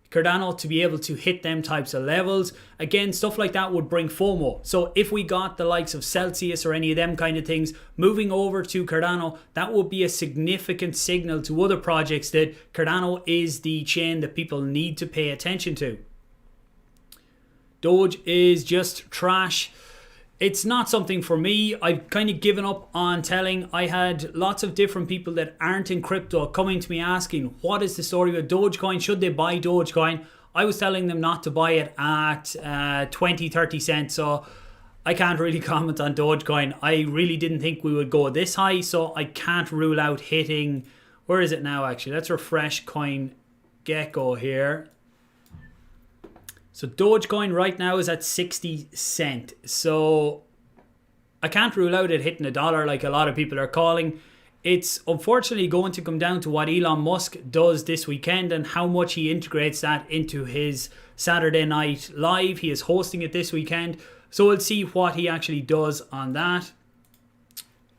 Cardano to be able to hit them types of levels. Again, stuff like that would bring FOMO. So if we got the likes of Celsius or any of them kind of things moving over to Cardano, that would be a significant signal to other projects that Cardano is the chain that people need to pay attention to. Doge is just trash. It's not something for me. I've kind of given up on telling. I had lots of different people that aren't in crypto coming to me asking, what is the story with Dogecoin? Should they buy Dogecoin? I was telling them not to buy it at 20, 30 cents. So I can't really comment on Dogecoin. I really didn't think we would go this high. So I can't rule out hitting, where is it now actually? Let's refresh CoinGecko here. So Dogecoin right now is at 60 cents. So I can't rule out it hitting $1 like a lot of people are calling. It's unfortunately going to come down to what Elon Musk does this weekend and how much he integrates that into his Saturday Night Live. He is hosting it this weekend. So we'll see what he actually does on that.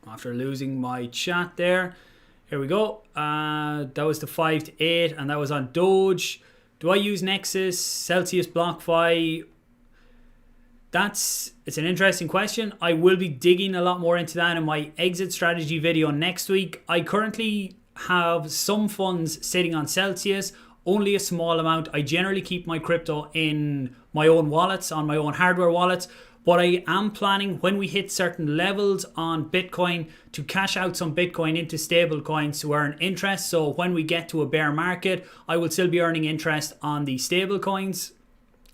After losing my chat there. Here we go. That was the 5 to 8 and that was on Doge. Do I use Nexus, Celsius, BlockFi? It's an interesting question. I will be digging a lot more into that in my exit strategy video next week. I currently have some funds sitting on Celsius, only a small amount. I generally keep my crypto in my own wallets, on my own hardware wallets. But I am planning when we hit certain levels on Bitcoin to cash out some Bitcoin into stable coins to earn interest. So when we get to a bear market, I will still be earning interest on the stable coins.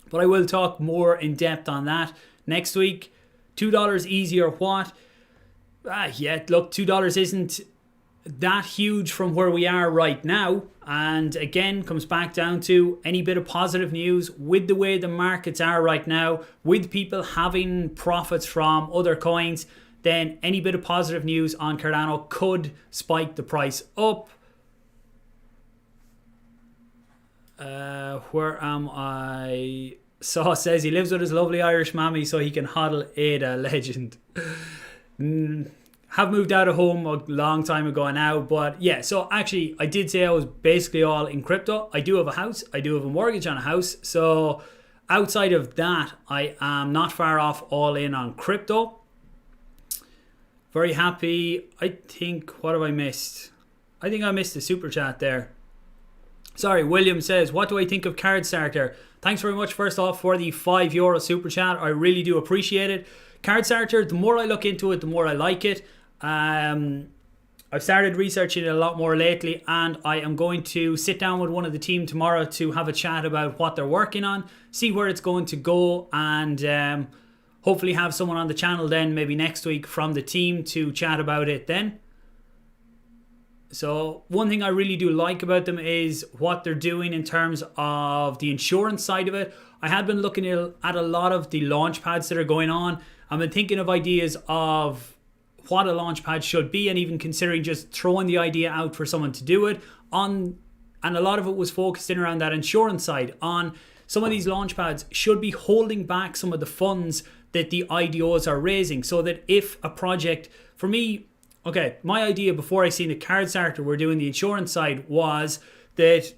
But I will talk more in depth on that next week. $2 easy or what? Yeah, look, $2 isn't that huge from where we are right now. And again, comes back down to any bit of positive news with the way the markets are right now, with people having profits from other coins, then any bit of positive news on Cardano could spike the price up. Where am I? Saw says he lives with his lovely Irish mammy so he can hodl Ada. Legend. Have moved out of home a long time ago now, but yeah, so actually I did say I was basically all in crypto. I do have a house, I do have a mortgage on a house, so outside of that I am not far off all in on crypto. Very happy. I think, what have I missed? I think I missed the super chat there. Sorry, William says, what do I think of Card Starter? Thanks very much first off for the €5 super chat. I really do appreciate it. Card Starter, the more I look into it, the more I like it. I've started researching it a lot more lately, and I am going to sit down with one of the team tomorrow to have a chat about what they're working on, see where it's going to go, and hopefully have someone on the channel then maybe next week from the team to chat about it then. So one thing I really do like about them is what they're doing in terms of the insurance side of it. I had been looking at a lot of the launch pads that are going on. I've been thinking of ideas of what a launch pad should be, and even considering just throwing the idea out for someone to do it on. And a lot of it was focused in around that insurance side. On some of these launch pads should be holding back some of the funds that the IDOs are raising, so that if a project, for me, okay, my idea before I seen the Cardano we're doing the insurance side was that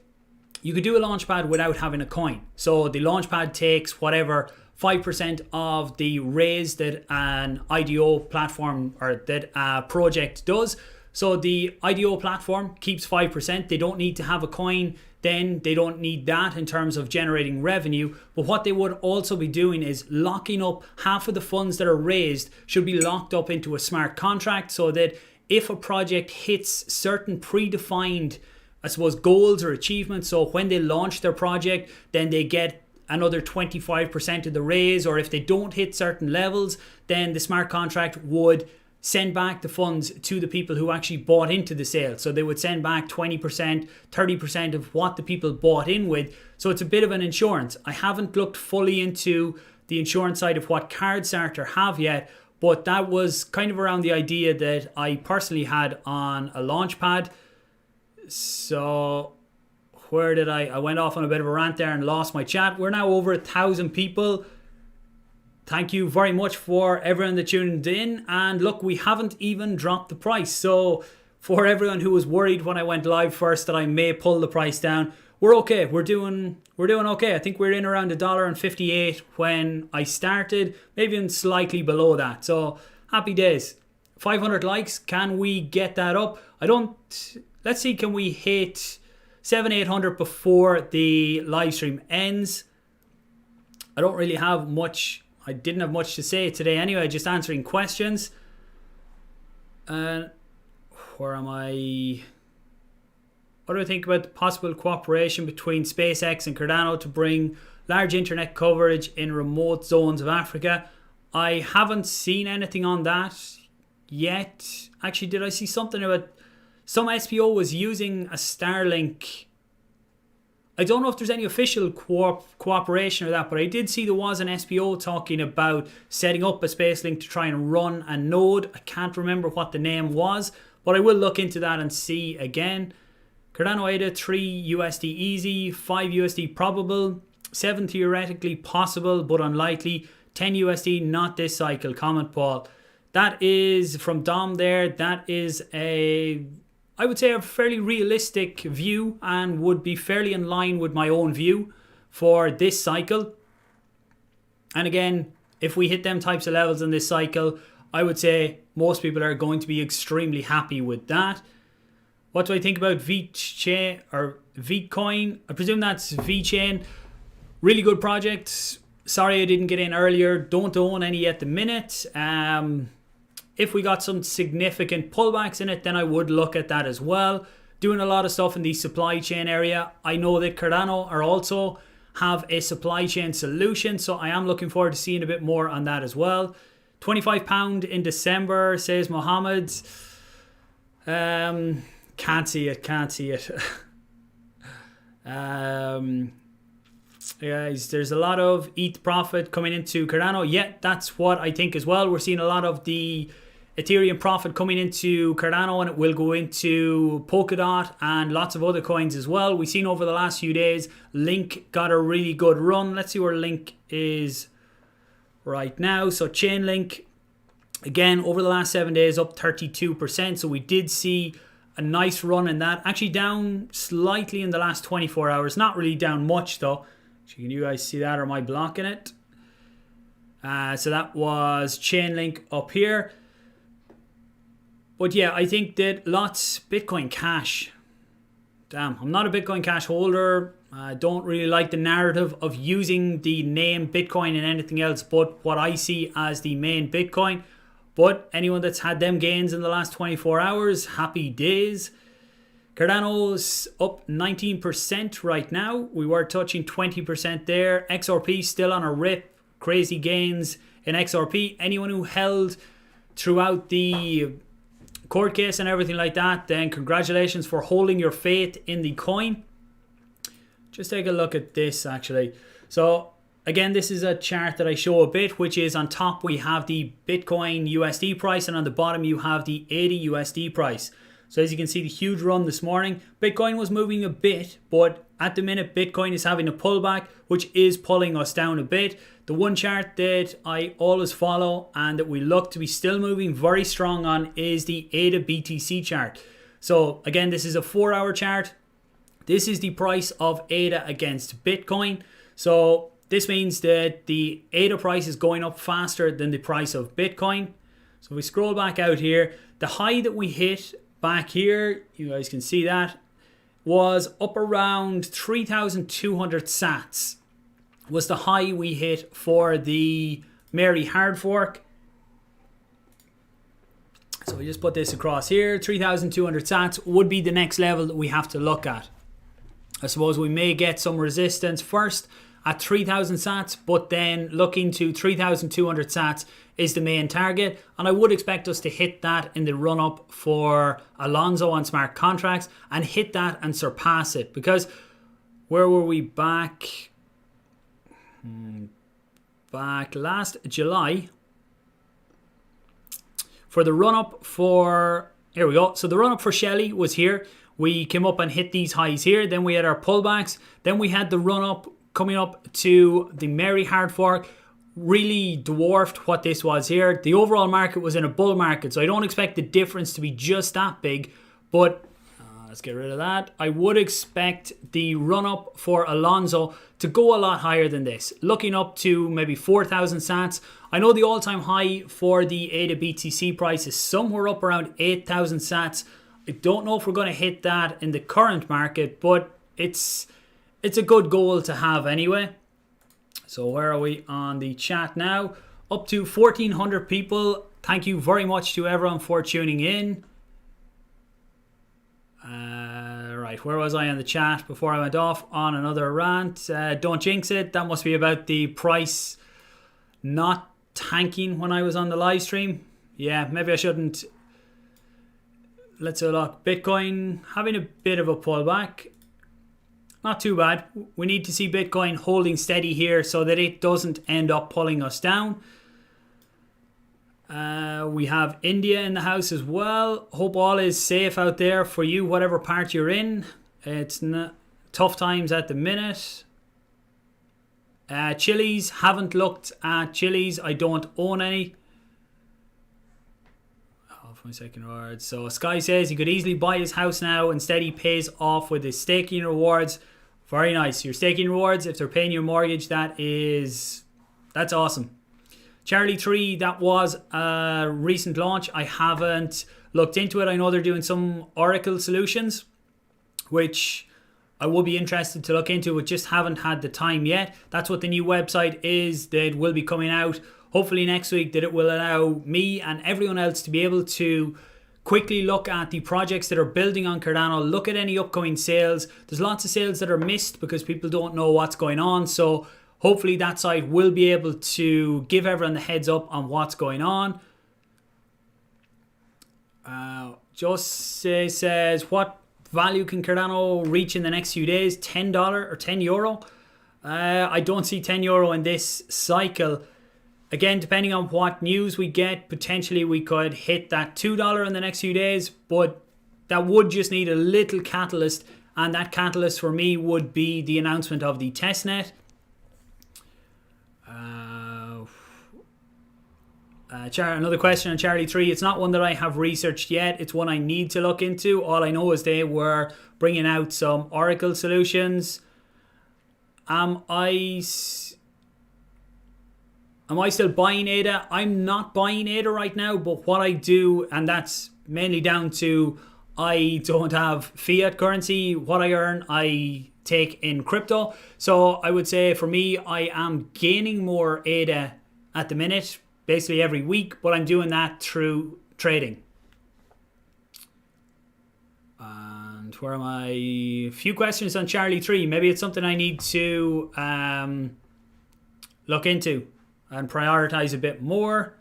you could do a launchpad without having a coin. So the launchpad takes whatever 5% of the raise that an IDO platform or that a project does. So the IDO platform keeps 5%. They don't need to have a coin. Then they don't need that in terms of generating revenue. But what they would also be doing is locking up half of the funds that are raised should be locked up into a smart contract, so that if a project hits certain predefined, I suppose, goals or achievements, so when they launch their project, then they get another 25% of the raise, or if they don't hit certain levels, then the smart contract would send back the funds to the people who actually bought into the sale. So they would send back 20%, 30% of what the people bought in with. So it's a bit of an insurance. I haven't looked fully into the insurance side of what Cardano have yet, but that was kind of around the idea that I personally had on a launch pad. So where did I went off on a bit of a rant there and lost my chat. We're now over 1,000 people. Thank you very much for everyone that tuned in. And look, we haven't even dropped the price. So for everyone who was worried when I went live first that I may pull the price down, we're okay. We're doing okay. I think we're in around $1.58 when I started, maybe even slightly below that. So happy days. 500 likes. Can we get that up? Let's see, can we hit 700-800 before the live stream ends? I don't really have much. I didn't have much to say today anyway, just answering questions. Where am I? What do I think about the possible cooperation between SpaceX and Cardano to bring large internet coverage in remote zones of Africa? I haven't seen anything on that yet. Actually, did I see something about some SPO was using a Starlink? I don't know if there's any official cooperation or that, but I did see there was an SPO talking about setting up a space link to try and run a node. I can't remember what the name was, but I will look into that and see again. Cardano ADA 3 USD easy, 5 USD probable, 7 theoretically possible but unlikely, 10 USD not this cycle. Comment Paul. That is from Dom there. That is I would say a fairly realistic view and would be fairly in line with my own view for this cycle. And again, if we hit them types of levels in this cycle, I would say most people are going to be extremely happy with that. What do I think about VeChain or VeCoin? I presume that's VeChain. Really good project. Sorry I didn't get in earlier. Don't own any at the minute. If we got some significant pullbacks in it, then I would look at that as well. Doing a lot of stuff in the supply chain area. I know that Cardano are also have a supply chain solution, so I am looking forward to seeing a bit more on that as well. £25 in December, says Mohammed. Can't see it. Guys, there's a lot of ETH profit coming into Cardano. Yeah, that's what I think as well. We're seeing a lot of the Ethereum profit coming into Cardano, and it will go into Polkadot and lots of other coins as well. We've seen over the last few days, Link got a really good run. Let's see where Link is right now. So Chainlink, again, over the last 7 days, up 32%. So we did see a nice run in that. Actually down slightly in the last 24 hours. Not really down much though. Can you guys see that, or am I blocking it? So that was Chainlink up here. But yeah, I think that lots Bitcoin Cash. Damn, I'm not a Bitcoin Cash holder. I don't really like the narrative of using the name Bitcoin and anything else but what I see as the main Bitcoin. But anyone that's had them gains in the last 24 hours, happy days. Cardano's up 19% right now. We were touching 20% there. XRP still on a rip. Crazy gains in XRP. Anyone who held throughout the court case and everything like that, then congratulations for holding your faith in the coin. Just take a look at this actually. So again, this is a chart that I show a bit, which is on top we have the Bitcoin USD price and on the bottom you have the ATH USD price. So as you can see, the huge run this morning, Bitcoin was moving a bit, but at the minute Bitcoin is having a pullback, which is pulling us down a bit. The one chart that I always follow and that we look to be still moving very strong on is the ATH BTC chart. So again, this is a 4-hour chart. This is the price of ATH against Bitcoin. So this means that the ATH price is going up faster than the price of Bitcoin. So if we scroll back out here, the high that we hit back here, you guys can see that, was up around 3,200 sats. Was the high we hit for the Mary hard fork. So we just put this across here. 3,200 sats would be the next level that we have to look at. I suppose we may get some resistance first at 3,000 sats, but then looking to 3,200 sats is the main target. And I would expect us to hit that in the run up for Alonzo on smart contracts and hit that and surpass it. Because where were we back? Back last July for the run up for, here we go. So the run up for Shelly was here. We came up and hit these highs here. Then we had our pullbacks. Then we had the run up coming up to the Mary hard fork. Really dwarfed what this was here. The overall market was in a bull market, so I don't expect the difference to be just that big. But let's get rid of that. I would expect the run up for Alonzo to go a lot higher than this, looking up to maybe 4,000 sats. I know the all-time high for the ATH BTC price is somewhere up around 8,000 sats. I don't know if we're going to hit that in the current market, but it's a good goal to have anyway. So where are we on the chat now? Up to 1,400 people. Thank you very much to everyone for tuning in. Right, where was I on the chat before I went off on another rant? Don't jinx it. That must be about the price not tanking when I was on the live stream. Yeah, maybe I shouldn't. Let's have a look. Bitcoin having a bit of a pullback. Not too bad. We need to see Bitcoin holding steady here so that it doesn't end up pulling us down. We have India in the house as well. Hope all is safe out there for you, whatever part you're in. It's tough times at the minute. Chili's, haven't looked at Chili's. I don't own any. My second word. So Sky says he could easily buy his house now. Instead he pays off with his staking rewards. Very nice. Your staking rewards, if they're paying your mortgage, that's awesome. Charlie 3, that was a recent launch. I haven't looked into it. I know they're doing some Oracle solutions, which I will be interested to look into, but just haven't had the time yet. That's what the new website is that will be coming out hopefully next week, that it will allow me and everyone else to be able to quickly look at the projects that are building on Cardano, look at any upcoming sales. There's lots of sales that are missed because people don't know what's going on. So hopefully that site will be able to give everyone the heads up on what's going on. Jose says, what value can Cardano reach in the next few days? $10 or €10? I don't see €10 in this cycle. Again, depending on what news we get, potentially we could hit that $2 in the next few days, but that would just need a little catalyst, and that catalyst for me would be the announcement of the testnet. Another question on Charlie 3. It's not one that I have researched yet. It's one I need to look into. All I know is they were bringing out some Oracle solutions. Am I still buying ADA? I'm not buying ADA right now, but what I do, and that's mainly down to I don't have fiat currency. What I earn, I take in crypto. So I would say for me, I am gaining more ADA at the minute, basically every week, but I'm doing that through trading. And where am I? A few questions on Charlie 3. Maybe it's something I need to look into and prioritize a bit more.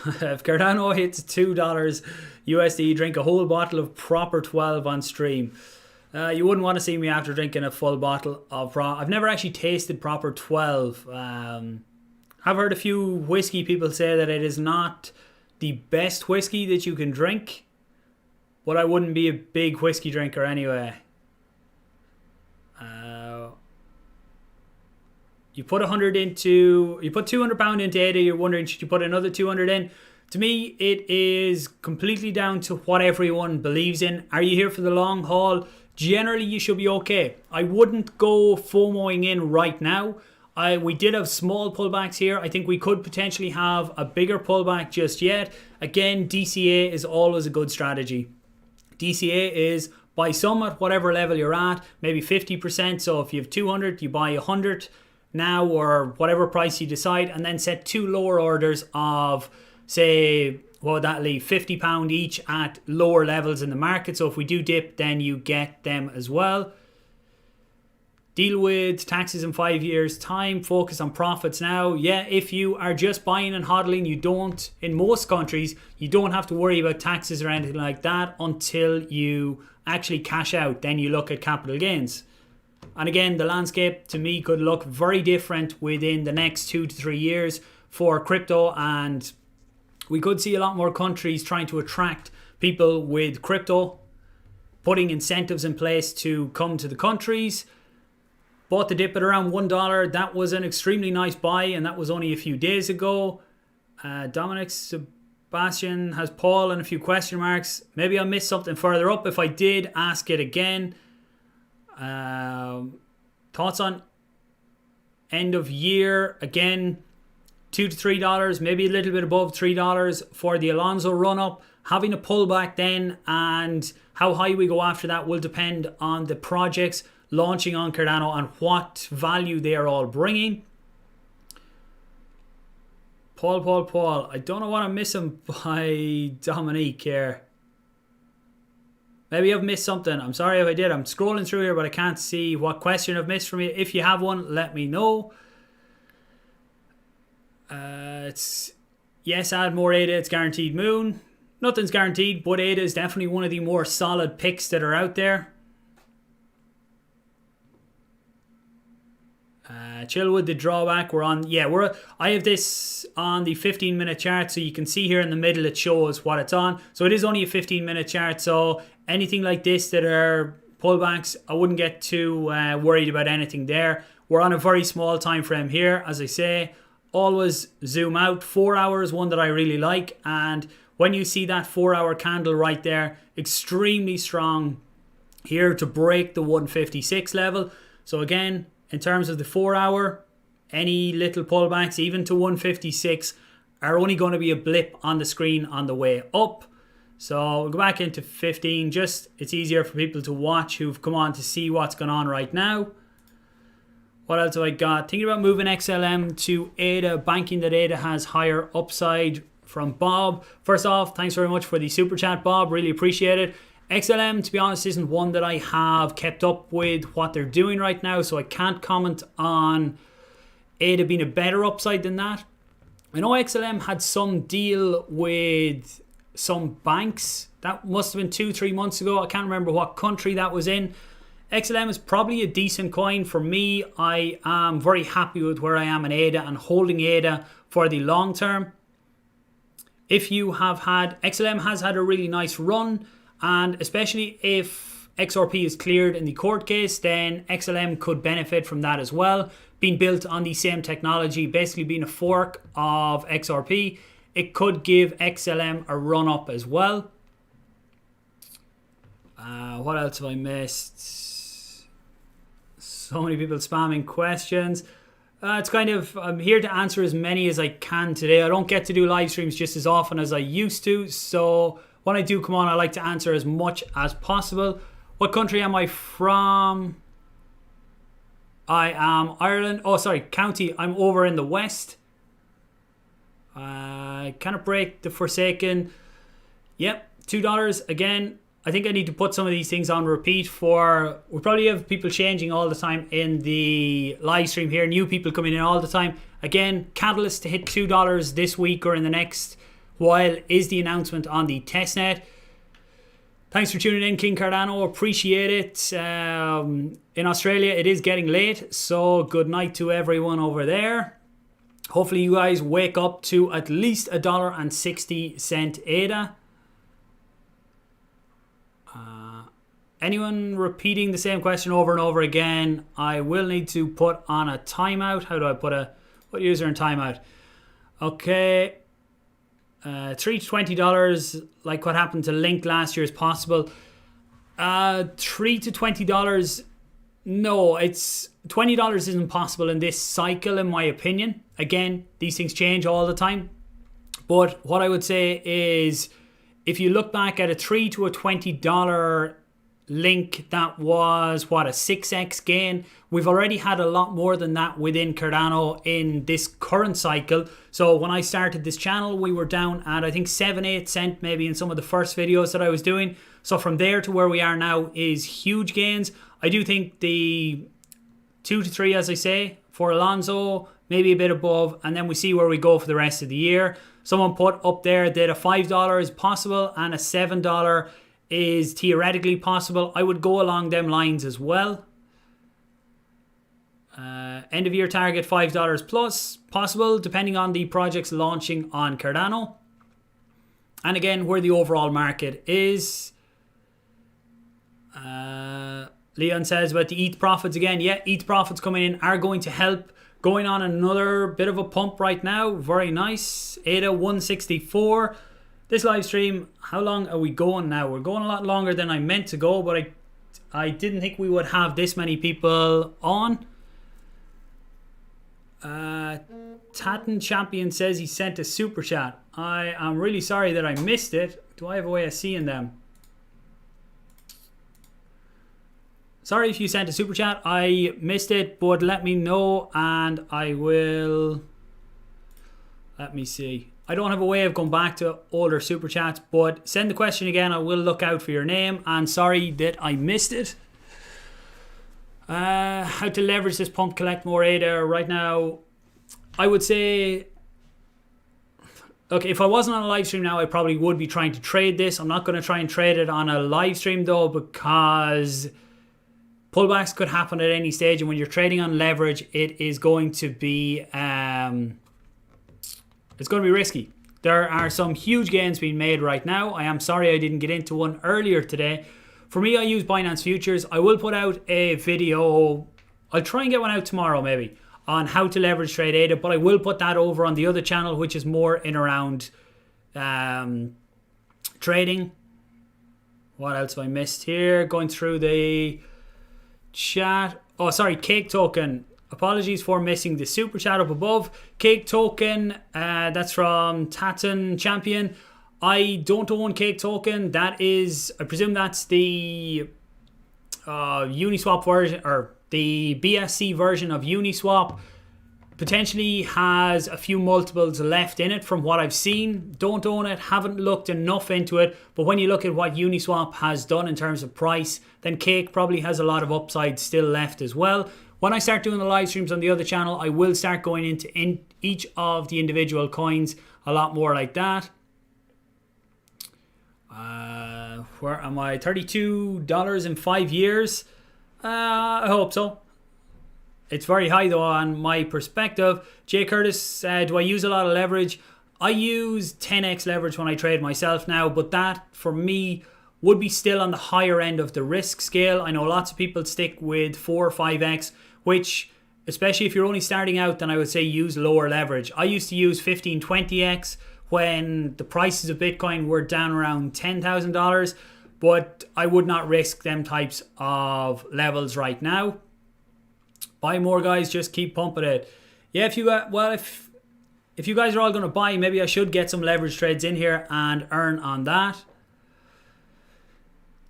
If Cardano hits $2 USD, drink a whole bottle of proper 12 on stream. You wouldn't want to see me after drinking a full bottle of I've never actually tasted proper 12. I've heard a few whiskey people say that it is not the best whiskey that you can drink, but I wouldn't be a big whiskey drinker anyway. You put £200 into ADA, you're wondering, should you put another 200 in? To me, it is completely down to what everyone believes in. Are you here for the long haul? Generally, you should be okay. I wouldn't go FOMOing in right now. We did have small pullbacks here. I think we could potentially have a bigger pullback just yet. Again, DCA is always a good strategy. DCA is buy some at whatever level you're at, maybe 50%. So if you have 200, you buy 100 now or whatever price you decide, and then set 2 lower orders of, say, what would that leave? £50 each at lower levels in the market. So if we do dip, then you get them as well. Deal with taxes in 5 years' time. Focus on profits now. Yeah, if you are just buying and hodling, you don't, in most countries, you don't have to worry about taxes or anything like that until you actually cash out. Then you look at capital gains. And again, the landscape to me could look very different within the next 2 to 3 years for crypto, and we could see a lot more countries trying to attract people with crypto, putting incentives in place to come to the countries. Bought the dip at around $1. That was an extremely nice buy, and that was only a few days ago. Dominic Sebastian has Paul and a few question marks. Maybe I missed something further up. If I did, ask it again. Thoughts on end of year? Again, $2 to $3, maybe a little bit above $3 for the Alonso run up. Having a pullback then, and how high we go after that will depend on the projects launching on Cardano and what value they are all bringing. Paul. I don't know what I'm missing by Dominique here. Maybe I've missed something. I'm sorry if I did. I'm scrolling through here, but I can't see what question I've missed from you. If you have one, let me know. It's yes, add more ADA. It's guaranteed moon. Nothing's guaranteed, but ADA is definitely one of the more solid picks that are out there. Chill with the drawback. We're on. Yeah, I have this on the 15-minute chart, so you can see here in the middle it shows what it's on. So it is only a 15-minute chart. So anything like this that are pullbacks, I wouldn't get too worried about anything there. We're on a very small time frame here, as I say. Always zoom out. 4 hours, one that I really like, and when you see that 4-hour candle right there, extremely strong here to break the 156 level. So again, in terms of the 4 hour, any little pullbacks, even to 156, are only going to be a blip on the screen on the way up. So we'll go back into 15. Just, it's easier for people to watch who've come on to see what's going on right now. What else have I got? Thinking about moving XLM to ADA, banking that ADA has higher upside, from Bob. First off, thanks very much for the super chat, Bob. Really appreciate it. XLM, to be honest, isn't one that I have kept up with what they're doing right now, so I can't comment on ADA being a better upside than that. I know XLM had some deal with some banks. That must have been 2-3 months ago. I can't remember what country that was in. XLM is probably a decent coin for me. I am very happy with where I am in ADA and holding ADA for the long term. If you have had, XLM has had a really nice run, and especially if XRP is cleared in the court case, then XLM could benefit from that as well. Being built on the same technology, basically being a fork of XRP, it could give XLM a run up as well. What else have I missed? So many people spamming questions. It's kind of, I'm here to answer as many as I can today. I don't get to do live streams just as often as I used to, so when I do come on, I like to answer as much as possible. What country am I from? I am Ireland. Oh, sorry, county. I'm over in the west. Kind of break the Forsaken. Yep, $2 again. I think I need to put some of these things on repeat we probably have people changing all the time in the live stream here. New people coming in all the time. Again, catalyst to hit $2 this week or in the next while is the announcement on the testnet. Thanks for tuning in, King Cardano. Appreciate it. In Australia, it is getting late, so good night to everyone over there. Hopefully you guys wake up to at least $1.60 ADA. Anyone repeating the same question over and over again, I will need to put on a timeout. How do I put user in timeout? Okay. $3 to $20, like what happened to Link last year, is possible. $3 to $20, no, it's $20 isn't possible in this cycle, in my opinion. Again, these things change all the time. But what I would say is, if you look back at a $3 to a $20 Link, that was what, a 6x gain. We've already had a lot more than that within Cardano in this current cycle. So when I started this channel, we were down at I think 7-8 cent maybe in some of the first videos that I was doing. So from there to where we are now is huge gains. I do think the 2 to 3, as I say, for Alonso, maybe a bit above, and then we see where we go for the rest of the year. Someone put up there that a $5 is possible and a $7 is theoretically possible. I would go along them lines as well. End of year target $5 plus, possible depending on the projects launching on Cardano. And again, where the overall market is. Leon says about the ETH profits again. Yeah, ETH profits coming in are going to help. Going on another bit of a pump right now. Very nice. ADA 164. This live stream, how long are we going now? We're going a lot longer than I meant to go, but I didn't think we would have this many people on. Tatten Champion says he sent a super chat. I am really sorry that I missed it. Do I have a way of seeing them? Sorry if you sent a super chat. I missed it, but let me know and I will... Let me see. I don't have a way of going back to older super chats, but send the question again. I will look out for your name, and sorry that I missed it. How to leverage this pump, collect more ADA right now. I would say, okay, if I wasn't on a live stream now, I probably would be trying to trade this. I'm not going to try and trade it on a live stream though, because pullbacks could happen at any stage, and when you're trading on leverage, it is going to be it's going to be risky. There are some huge gains being made right now. I am sorry I didn't get into one earlier today. For me, I use Binance Futures. I will put out a video. I'll try and get one out tomorrow maybe on how to leverage trade ADA, but I will put that over on the other channel, which is more in around trading. What else have I missed here? Going through the chat. Oh, sorry, Cake Token. Apologies for missing the super chat up above. Cake Token, that's from Tatten Champion. I don't own Cake Token. That is, I presume that's the Uniswap version, or the BSC version of Uniswap. Potentially has a few multiples left in it from what I've seen. Don't own it, haven't looked enough into it. But when you look at what Uniswap has done in terms of price, then Cake probably has a lot of upside still left as well. When I start doing the live streams on the other channel, I will start going into each of the individual coins a lot more like that. Where am I? $32 in 5 years? I hope so. It's very high though on my perspective. Jay Curtis said, do I use a lot of leverage? I use 10x leverage when I trade myself now, but that for me would be still on the higher end of the risk scale. I know lots of people stick with 4 or 5x, which, especially if you're only starting out, then I would say use lower leverage. I used to use 15, 20x when the prices of Bitcoin were down around $10,000, but I would not risk them types of levels right now. Buy more, guys, just keep pumping it. Yeah, if you guys are all going to buy, maybe I should get some leverage trades in here and earn on that.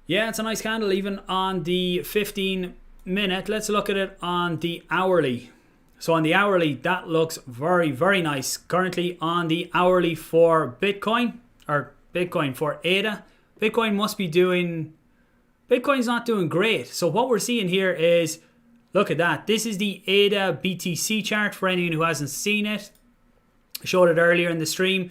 Yeah, it's a nice candle even on the 15-minute. Let's look at it on the hourly. So on the hourly, that looks very, very nice. Currently on the hourly for Bitcoin, or Bitcoin for ADA. Bitcoin must be doing... Bitcoin's not doing great. So what we're seeing here is, look at that. This is the ADA Btc chart for anyone who hasn't seen it. I showed it earlier in the stream.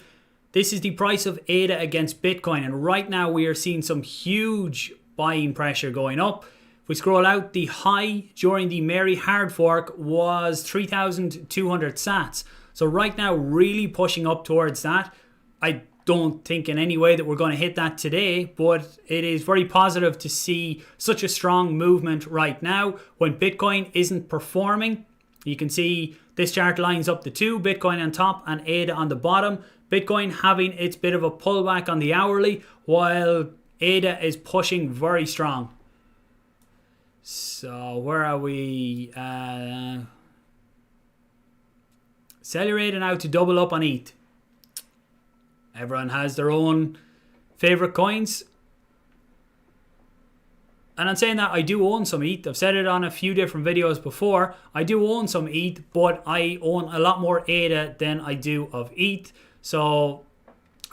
This is the price of ADA against Bitcoin, and right now we are seeing some huge buying pressure going up. If we scroll out, the high during the Mary hard fork was 3,200 sats. So right now, really pushing up towards that. I don't think in any way that we're going to hit that today, but it is very positive to see such a strong movement right now when Bitcoin isn't performing. You can see this chart lines up the two, Bitcoin on top and ADA on the bottom. Bitcoin having its bit of a pullback on the hourly, while ADA is pushing very strong. So where are we? Sell your ADA now to double up on ETH. Everyone has their own favorite coins. And I'm saying that I do own some ETH. I've said it on a few different videos before. I do own some ETH, but I own a lot more ADA than I do of ETH. So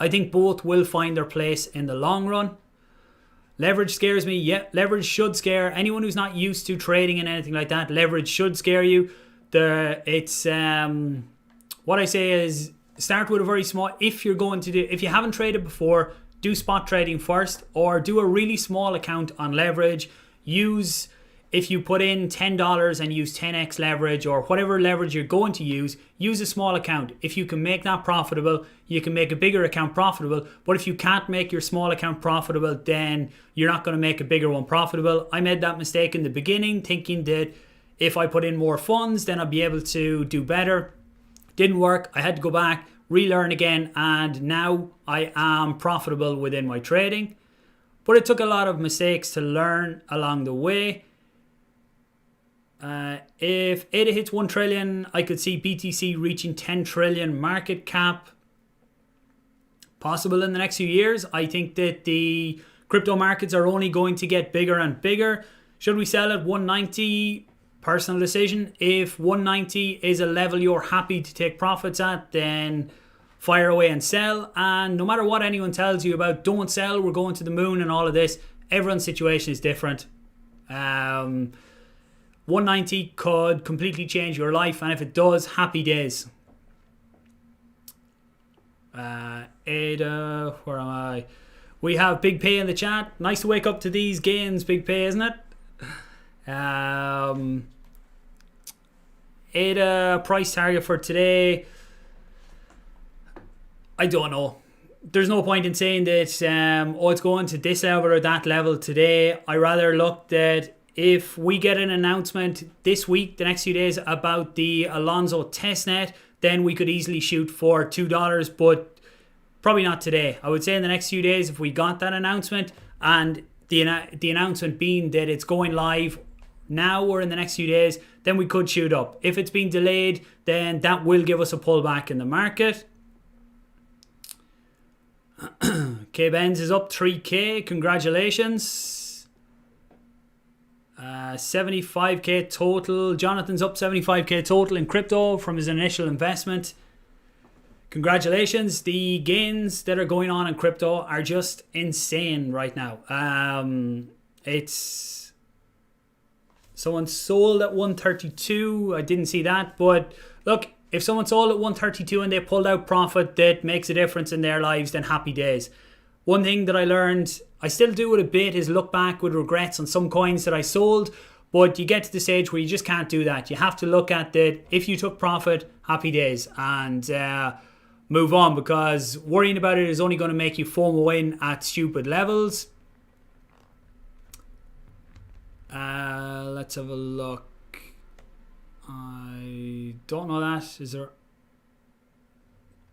I think both will find their place in the long run. Leverage scares me. Yeah, leverage should scare anyone who's not used to trading and anything like that. Leverage should scare you. What I say is start with a very small. If you haven't traded before, do spot trading first, or do a really small account on leverage. If you put in $10 and use 10x leverage or whatever leverage you're going to use a small account. If you can make that profitable, you can make a bigger account profitable. But if you can't make your small account profitable, then you're not going to make a bigger one profitable. I made that mistake in the beginning, thinking that if I put in more funds, then I'll be able to do better. Didn't work. I had to go back, relearn again, and now I am profitable within my trading. But it took a lot of mistakes to learn along the way. If ADA hits 1 trillion, I could see BTC reaching 10 trillion market cap. Possible in the next few years. I think that the crypto markets are only going to get bigger and bigger. Should we sell at 190? Personal decision. If 190 is a level you're happy to take profits at, then fire away and sell. And no matter what anyone tells you about don't sell, we're going to the moon and all of this, everyone's situation is different. 190 could completely change your life, and if it does, happy days. ADA, where am I? We have Big Pay in the chat. Nice to wake up to these gains, Big Pay, isn't it? ADA price target for today, I don't know. There's no point in saying that it's going to this level or that level today. I rather look that if we get an announcement this week, the next few days, about the Alonzo testnet, then we could easily shoot for $2, but probably not today. I would say in the next few days, if we got that announcement, and the announcement being that it's going live now or in the next few days, then we could shoot up. If it's been delayed, then that will give us a pullback in the market. K-Benz is up 3k, congratulations. 75k total. Jonathan's up 75k total in crypto from his initial investment. Congratulations. The gains that are going on in crypto are just insane right now. It's someone sold at 132. I didn't see that, but look, if someone sold at 132 and they pulled out profit that makes a difference in their lives, then happy days. One thing that I learned, I still do it a bit, is look back with regrets on some coins that I sold, but you get to the stage where you just can't do that. You have to look at that. If you took profit, happy days, and move on, because worrying about it is only going to make you FOMO in at stupid levels. Let's have a look. I don't know that. Is there...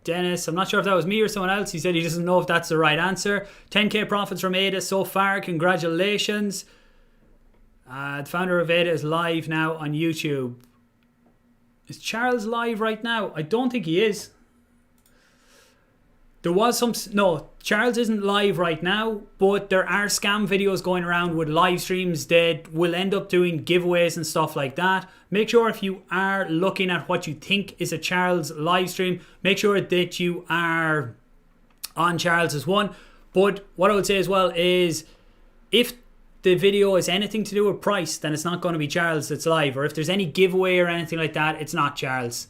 Dennis, I'm not sure if that was me or someone else. He said he doesn't know if that's the right answer. 10k profits from ADA so far. Congratulations. The founder of ADA is live now on YouTube. Is Charles live right now? I don't think he is. There was some... No, Charles isn't live right now, but there are scam videos going around with live streams that will end up doing giveaways and stuff like that. Make sure if you are looking at what you think is a Charles live stream, make sure that you are on Charles's one. But what I would say as well is, if the video is anything to do with price, then it's not going to be Charles that's live. Or if there's any giveaway or anything like that, it's not Charles.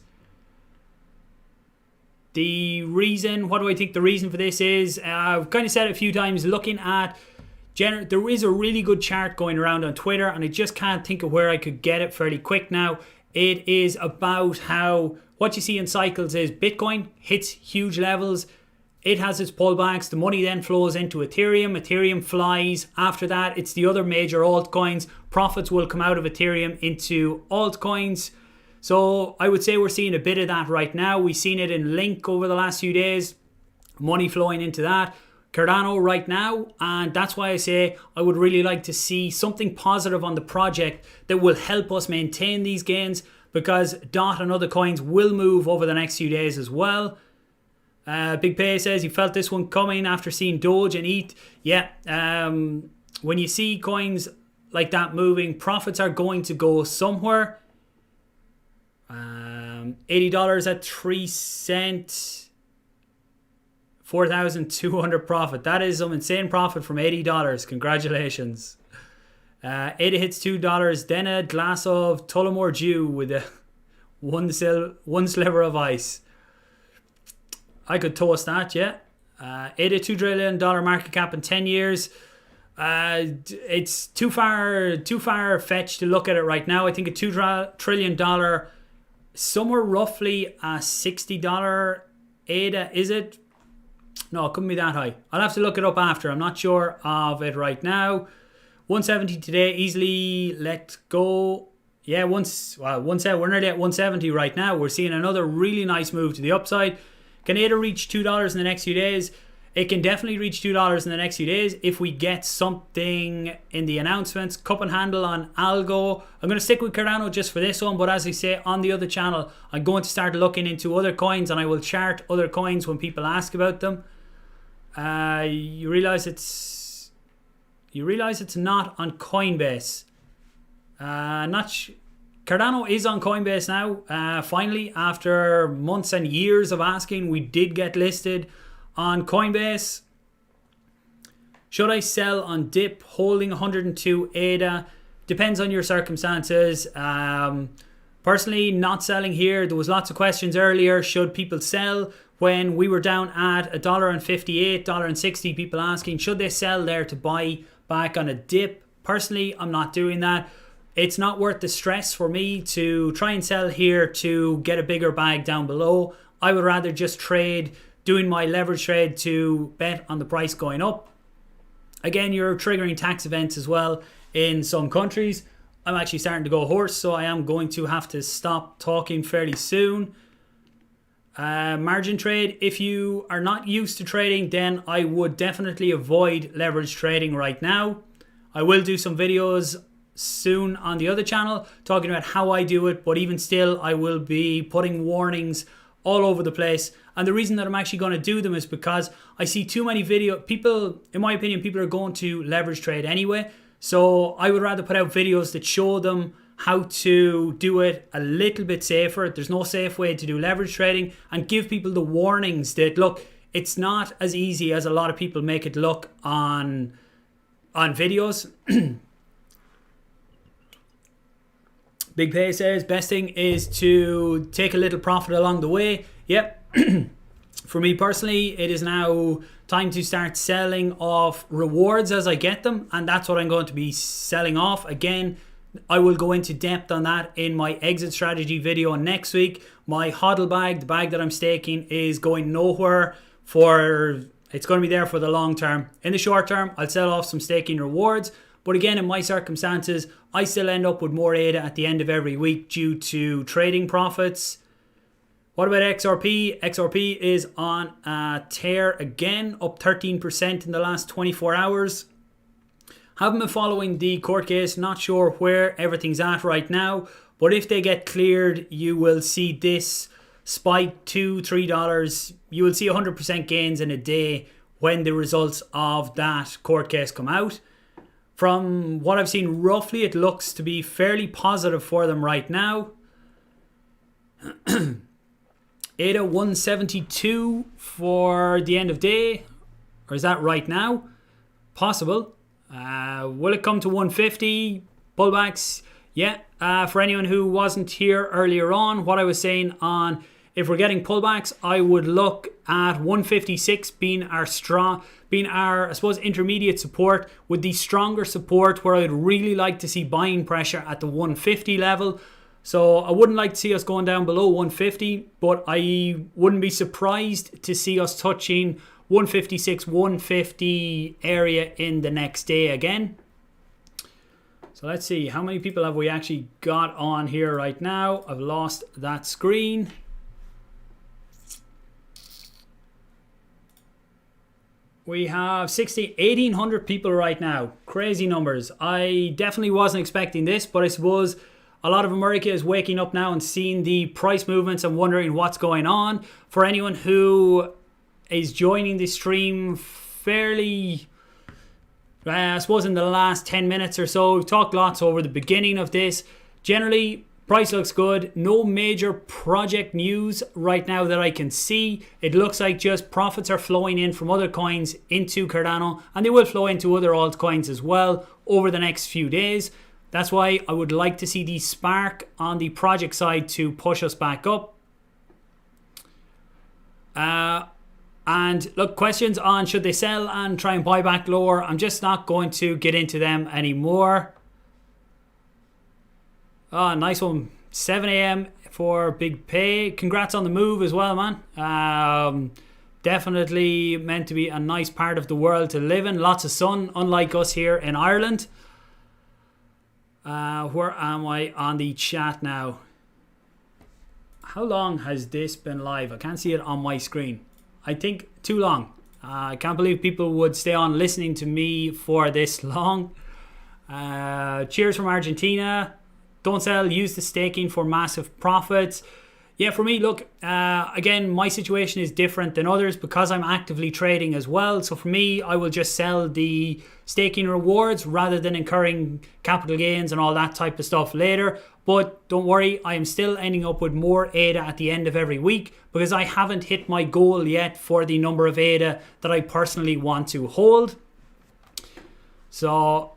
What do I think the reason for this is? I've kind of said it a few times, looking at there is a really good chart going around on Twitter, and I just can't think of where I could get it fairly quick now. It is about how what you see in cycles is Bitcoin hits huge levels. It has its pullbacks. The money then flows into Ethereum. Ethereum flies. After that, it's the other major altcoins. Profits will come out of Ethereum into altcoins. So I would say we're seeing a bit of that right now. We've seen it in Link over the last few days. Money flowing into that. Cardano right now. And that's why I say I would really like to see something positive on the project that will help us maintain these gains, because DOT and other coins will move over the next few days as well. Big Pay says he felt this one coming after seeing Doge and ETH. Yeah, when you see coins like that moving, profits are going to go somewhere. $80 at 3 cents, 4,200 profit. That is some insane profit from $80. Congratulations. ATH hits $2. Then a glass of Tullamore Dew with a one sliver of ice. I could toast that, yeah. $82 trillion market cap in 10 years. It's too far fetched to look at it right now. I think a $2 trillion, somewhere roughly a $60 ADA, is it? No, it couldn't be that high. I'll have to look it up after. I'm not sure of it right now. 170 today, easily let go. Yeah, we're nearly at 170 right now. We're seeing another really nice move to the upside. Can ADA reach $2 in the next few days? It can definitely reach $2 in the next few days if we get something in the announcements. Cup and handle on Algo. I'm going to stick with Cardano just for this one, but as I say on the other channel, I'm going to start looking into other coins, and I will chart other coins when people ask about them. You realize it's not on Coinbase. Cardano is on Coinbase now. Finally, after months and years of asking, we did get listed on Coinbase. Should I sell on dip? Holding 102 ADA. Depends on your circumstances. Personally, not selling here. There was lots of questions earlier. Should people sell? When we were down at $1.58, $1.60, people asking, should they sell there to buy back on a dip? Personally, I'm not doing that. It's not worth the stress for me to try and sell here to get a bigger bag down below. I would rather just trade, doing my leverage trade to bet on the price going up. Again, you're triggering tax events as well in some countries. I'm actually starting to go hoarse, so I am going to have to stop talking fairly soon. Margin trade, if you are not used to trading, then I would definitely avoid leverage trading right now. I will do some videos soon on the other channel talking about how I do it, but even still I will be putting warnings all over the place. And the reason that I'm actually going to do them is because I see too many people, in my opinion, people are going to leverage trade anyway. So I would rather put out videos that show them how to do it a little bit safer. There's no safe way to do leverage trading, and give people the warnings that, look, it's not as easy as a lot of people make it look on videos. Big Pay says best thing is to take a little profit along the way. Yep. For me personally, it is now time to start selling off rewards as I get them, and that's what I'm going to be selling off. Again, I will go into depth on that in my exit strategy video next week. My hodl bag, the bag that I'm staking, is going nowhere it's going to be there for the long term. In the short term, I'll sell off some staking rewards. But again, in my circumstances, I still end up with more ADA at the end of every week due to trading profits. What about XRP? XRP is on a tear again, up 13% in the last 24 hours. Haven't been following the court case, not sure where everything's at right now. But if they get cleared, you will see this spike to $3. You will see 100% gains in a day when the results of that court case come out. From what I've seen, roughly, it looks to be fairly positive for them right now. ADA 172 for the end of day. Or is that right now? Possible. Will it come to 150? Pullbacks? Yeah. For anyone who wasn't here earlier on, what I was saying on If we're getting pullbacks, I would look at 156 being our I suppose, intermediate support, with the stronger support where I'd really like to see buying pressure at the 150 level. So I wouldn't like to see us going down below 150, but I wouldn't be surprised to see us touching 156, 150 area in the next day again. So let's see, how many people have we actually got on here right now? I've lost that screen. We have 1,800 people right now. Crazy numbers. I definitely wasn't expecting this, but I suppose a lot of America is waking up now and seeing the price movements and wondering what's going on. For anyone who is joining the stream fairly, I suppose in the last 10 minutes or so, we've talked lots over the beginning of this. Generally, price looks good. No major project news right now that I can see. It looks like just profits are flowing in from other coins into Cardano, and they will flow into other altcoins as well over the next few days. That's why I would like to see the spark on the project side to push us back up. And look, questions on should they sell and try and buy back lower. I'm just not going to get into them anymore. Oh, nice one. 7 a.m. for Big Pay. Congrats on the move as well, man. Definitely meant to be a nice part of the world to live in. Lots of sun, unlike us here in Ireland. Where am I on the chat now? How long has this been live? I can't see it on my screen. I think too long. I can't believe people would stay on listening to me for this long. Cheers from Argentina. Don't sell, use the staking for massive profits. Yeah, for me, look, again, my situation is different than others because I'm actively trading as well. So for me, I will just sell the staking rewards rather than incurring capital gains and all that type of stuff later. But don't worry, I am still ending up with more ADA at the end of every week because I haven't hit my goal yet for the number of ADA that I personally want to hold. So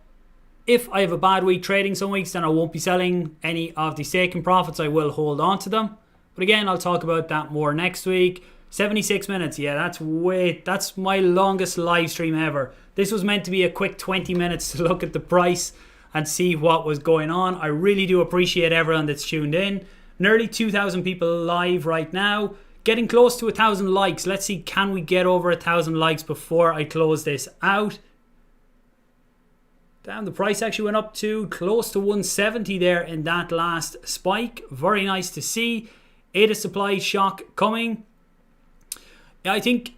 if I have a bad week trading some weeks, then I won't be selling any of the staking profits. I will hold on to them. But again, I'll talk about that more next week. 76 minutes. Yeah, that's my longest live stream ever. This was meant to be a quick 20 minutes to look at the price and see what was going on. I really do appreciate everyone that's tuned in. Nearly 2,000 people live right now. Getting close to 1,000 likes. Let's see, can we get over 1,000 likes before I close this out? Damn, the price actually went up to close to 170 there in that last spike. Very nice to see. ADA supply shock coming. Yeah, I think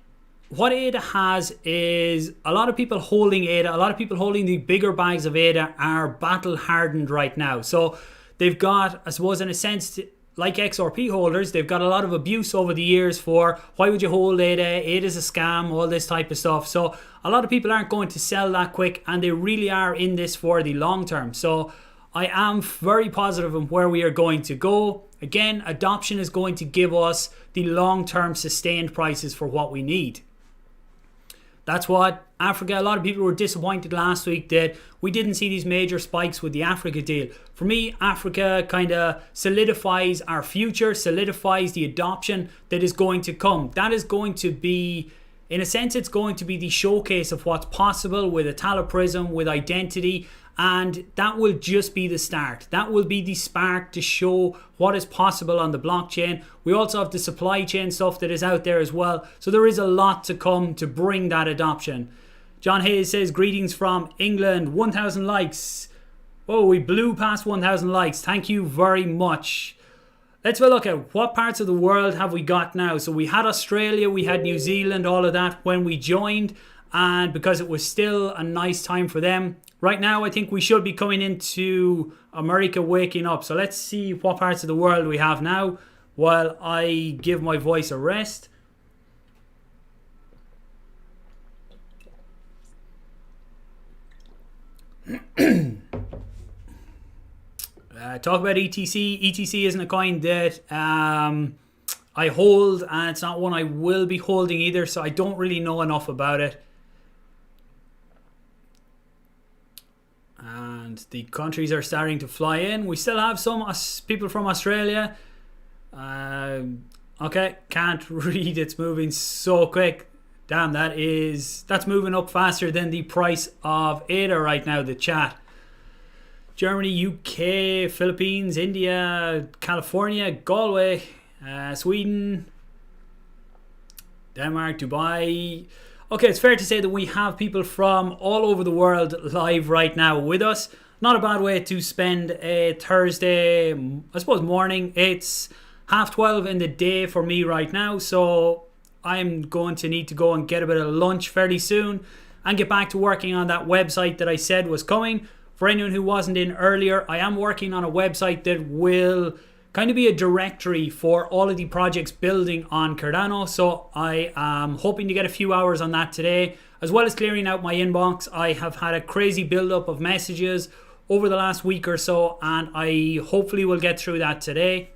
what ADA has is a lot of people holding ADA, a lot of people holding the bigger bags of ADA are battle hardened right now. So they've got, I suppose in a sense, like XRP holders, they've got a lot of abuse over the years for why would you hold ADA? ADA's a scam, all this type of stuff. So a lot of people aren't going to sell that quick and they really are in this for the long term. So I am very positive on where we are going to go. Again, adoption is going to give us the long-term sustained prices for what we need. That's what Africa, a lot of people were disappointed last week that we didn't see these major spikes with the Africa deal. For me, Africa kind of solidifies our future, solidifies the adoption that is going to come. That is going to be, in a sense, it's going to be the showcase of what's possible with Italo-Prism, with identity. And that will just be the start. That will be the spark to show what is possible on the blockchain. We also have the supply chain stuff that is out there as well. So there is a lot to come to bring that adoption. John Hayes says, greetings from England. 1,000 likes. Oh, we blew past 1,000 likes. Thank you very much. Let's have a look at what parts of the world have we got now. So we had Australia, we had New Zealand, all of that when we joined. And because it was still a nice time for them. Right now, I think we should be coming into America waking up. So let's see what parts of the world we have now while I give my voice a rest. Talk about ETC. ETC isn't a coin that I hold, and it's not one I will be holding either, so I don't really know enough about it. And the countries are starting to fly in. We still have some people from Australia. Okay, can't read, it's moving so quick. Damn, that's moving up faster than the price of ADA right now, the chat. Germany, UK, Philippines, India, California, Galway, Sweden, Denmark, Dubai. Okay, it's fair to say that we have people from all over the world live right now with us. Not a bad way to spend a Thursday, I suppose, morning. It's 12:30 in the day for me right now, so I'm going to need to go and get a bit of lunch fairly soon and get back to working on that website that I said was coming. For anyone who wasn't in earlier, I am working on a website that will kind of be a directory for all of the projects building on Cardano. So I am hoping to get a few hours on that today, as well as clearing out my inbox. I have had a crazy build-up of messages over the last week or so, and I hopefully will get through that today.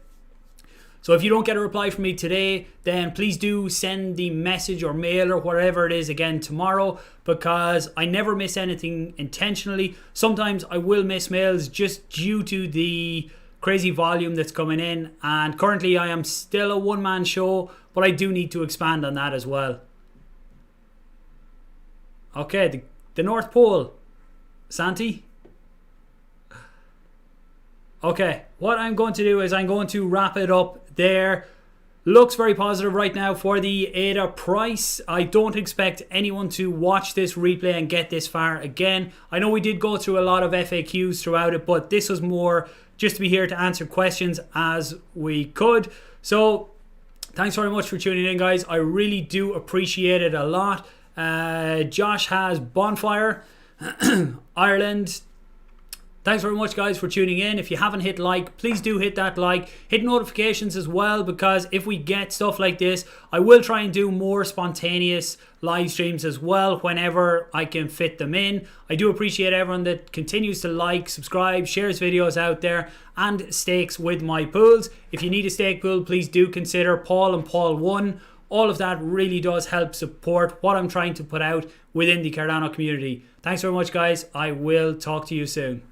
So if you don't get a reply from me today, then please do send the message or mail or whatever it is again tomorrow, because I never miss anything intentionally. Sometimes I will miss mails just due to the crazy volume that's coming in, and currently I am still a one-man show, but I do need to expand on that as well. Okay, the North Pole. Santi? Okay, what I'm going to do is I'm going to wrap it up there. Looks very positive right now for the ADA price. I don't expect anyone to watch this replay and get this far again. I know we did go through a lot of FAQs throughout it, but this was more just to be here to answer questions as we could. So thanks very much for tuning in, guys. I really do appreciate it a lot. Josh has Bonfire Ireland. Thanks very much, guys, for tuning in. If you haven't hit like, please do hit that like. Hit notifications as well, because if we get stuff like this, I will try and do more spontaneous live streams as well whenever I can fit them in. I do appreciate everyone that continues to like, subscribe, shares videos out there, and stakes with my pools. If you need a stake pool, please do consider Paul and Paul 1. All of that really does help support what I'm trying to put out within the Cardano community. Thanks very much, guys. I will talk to you soon.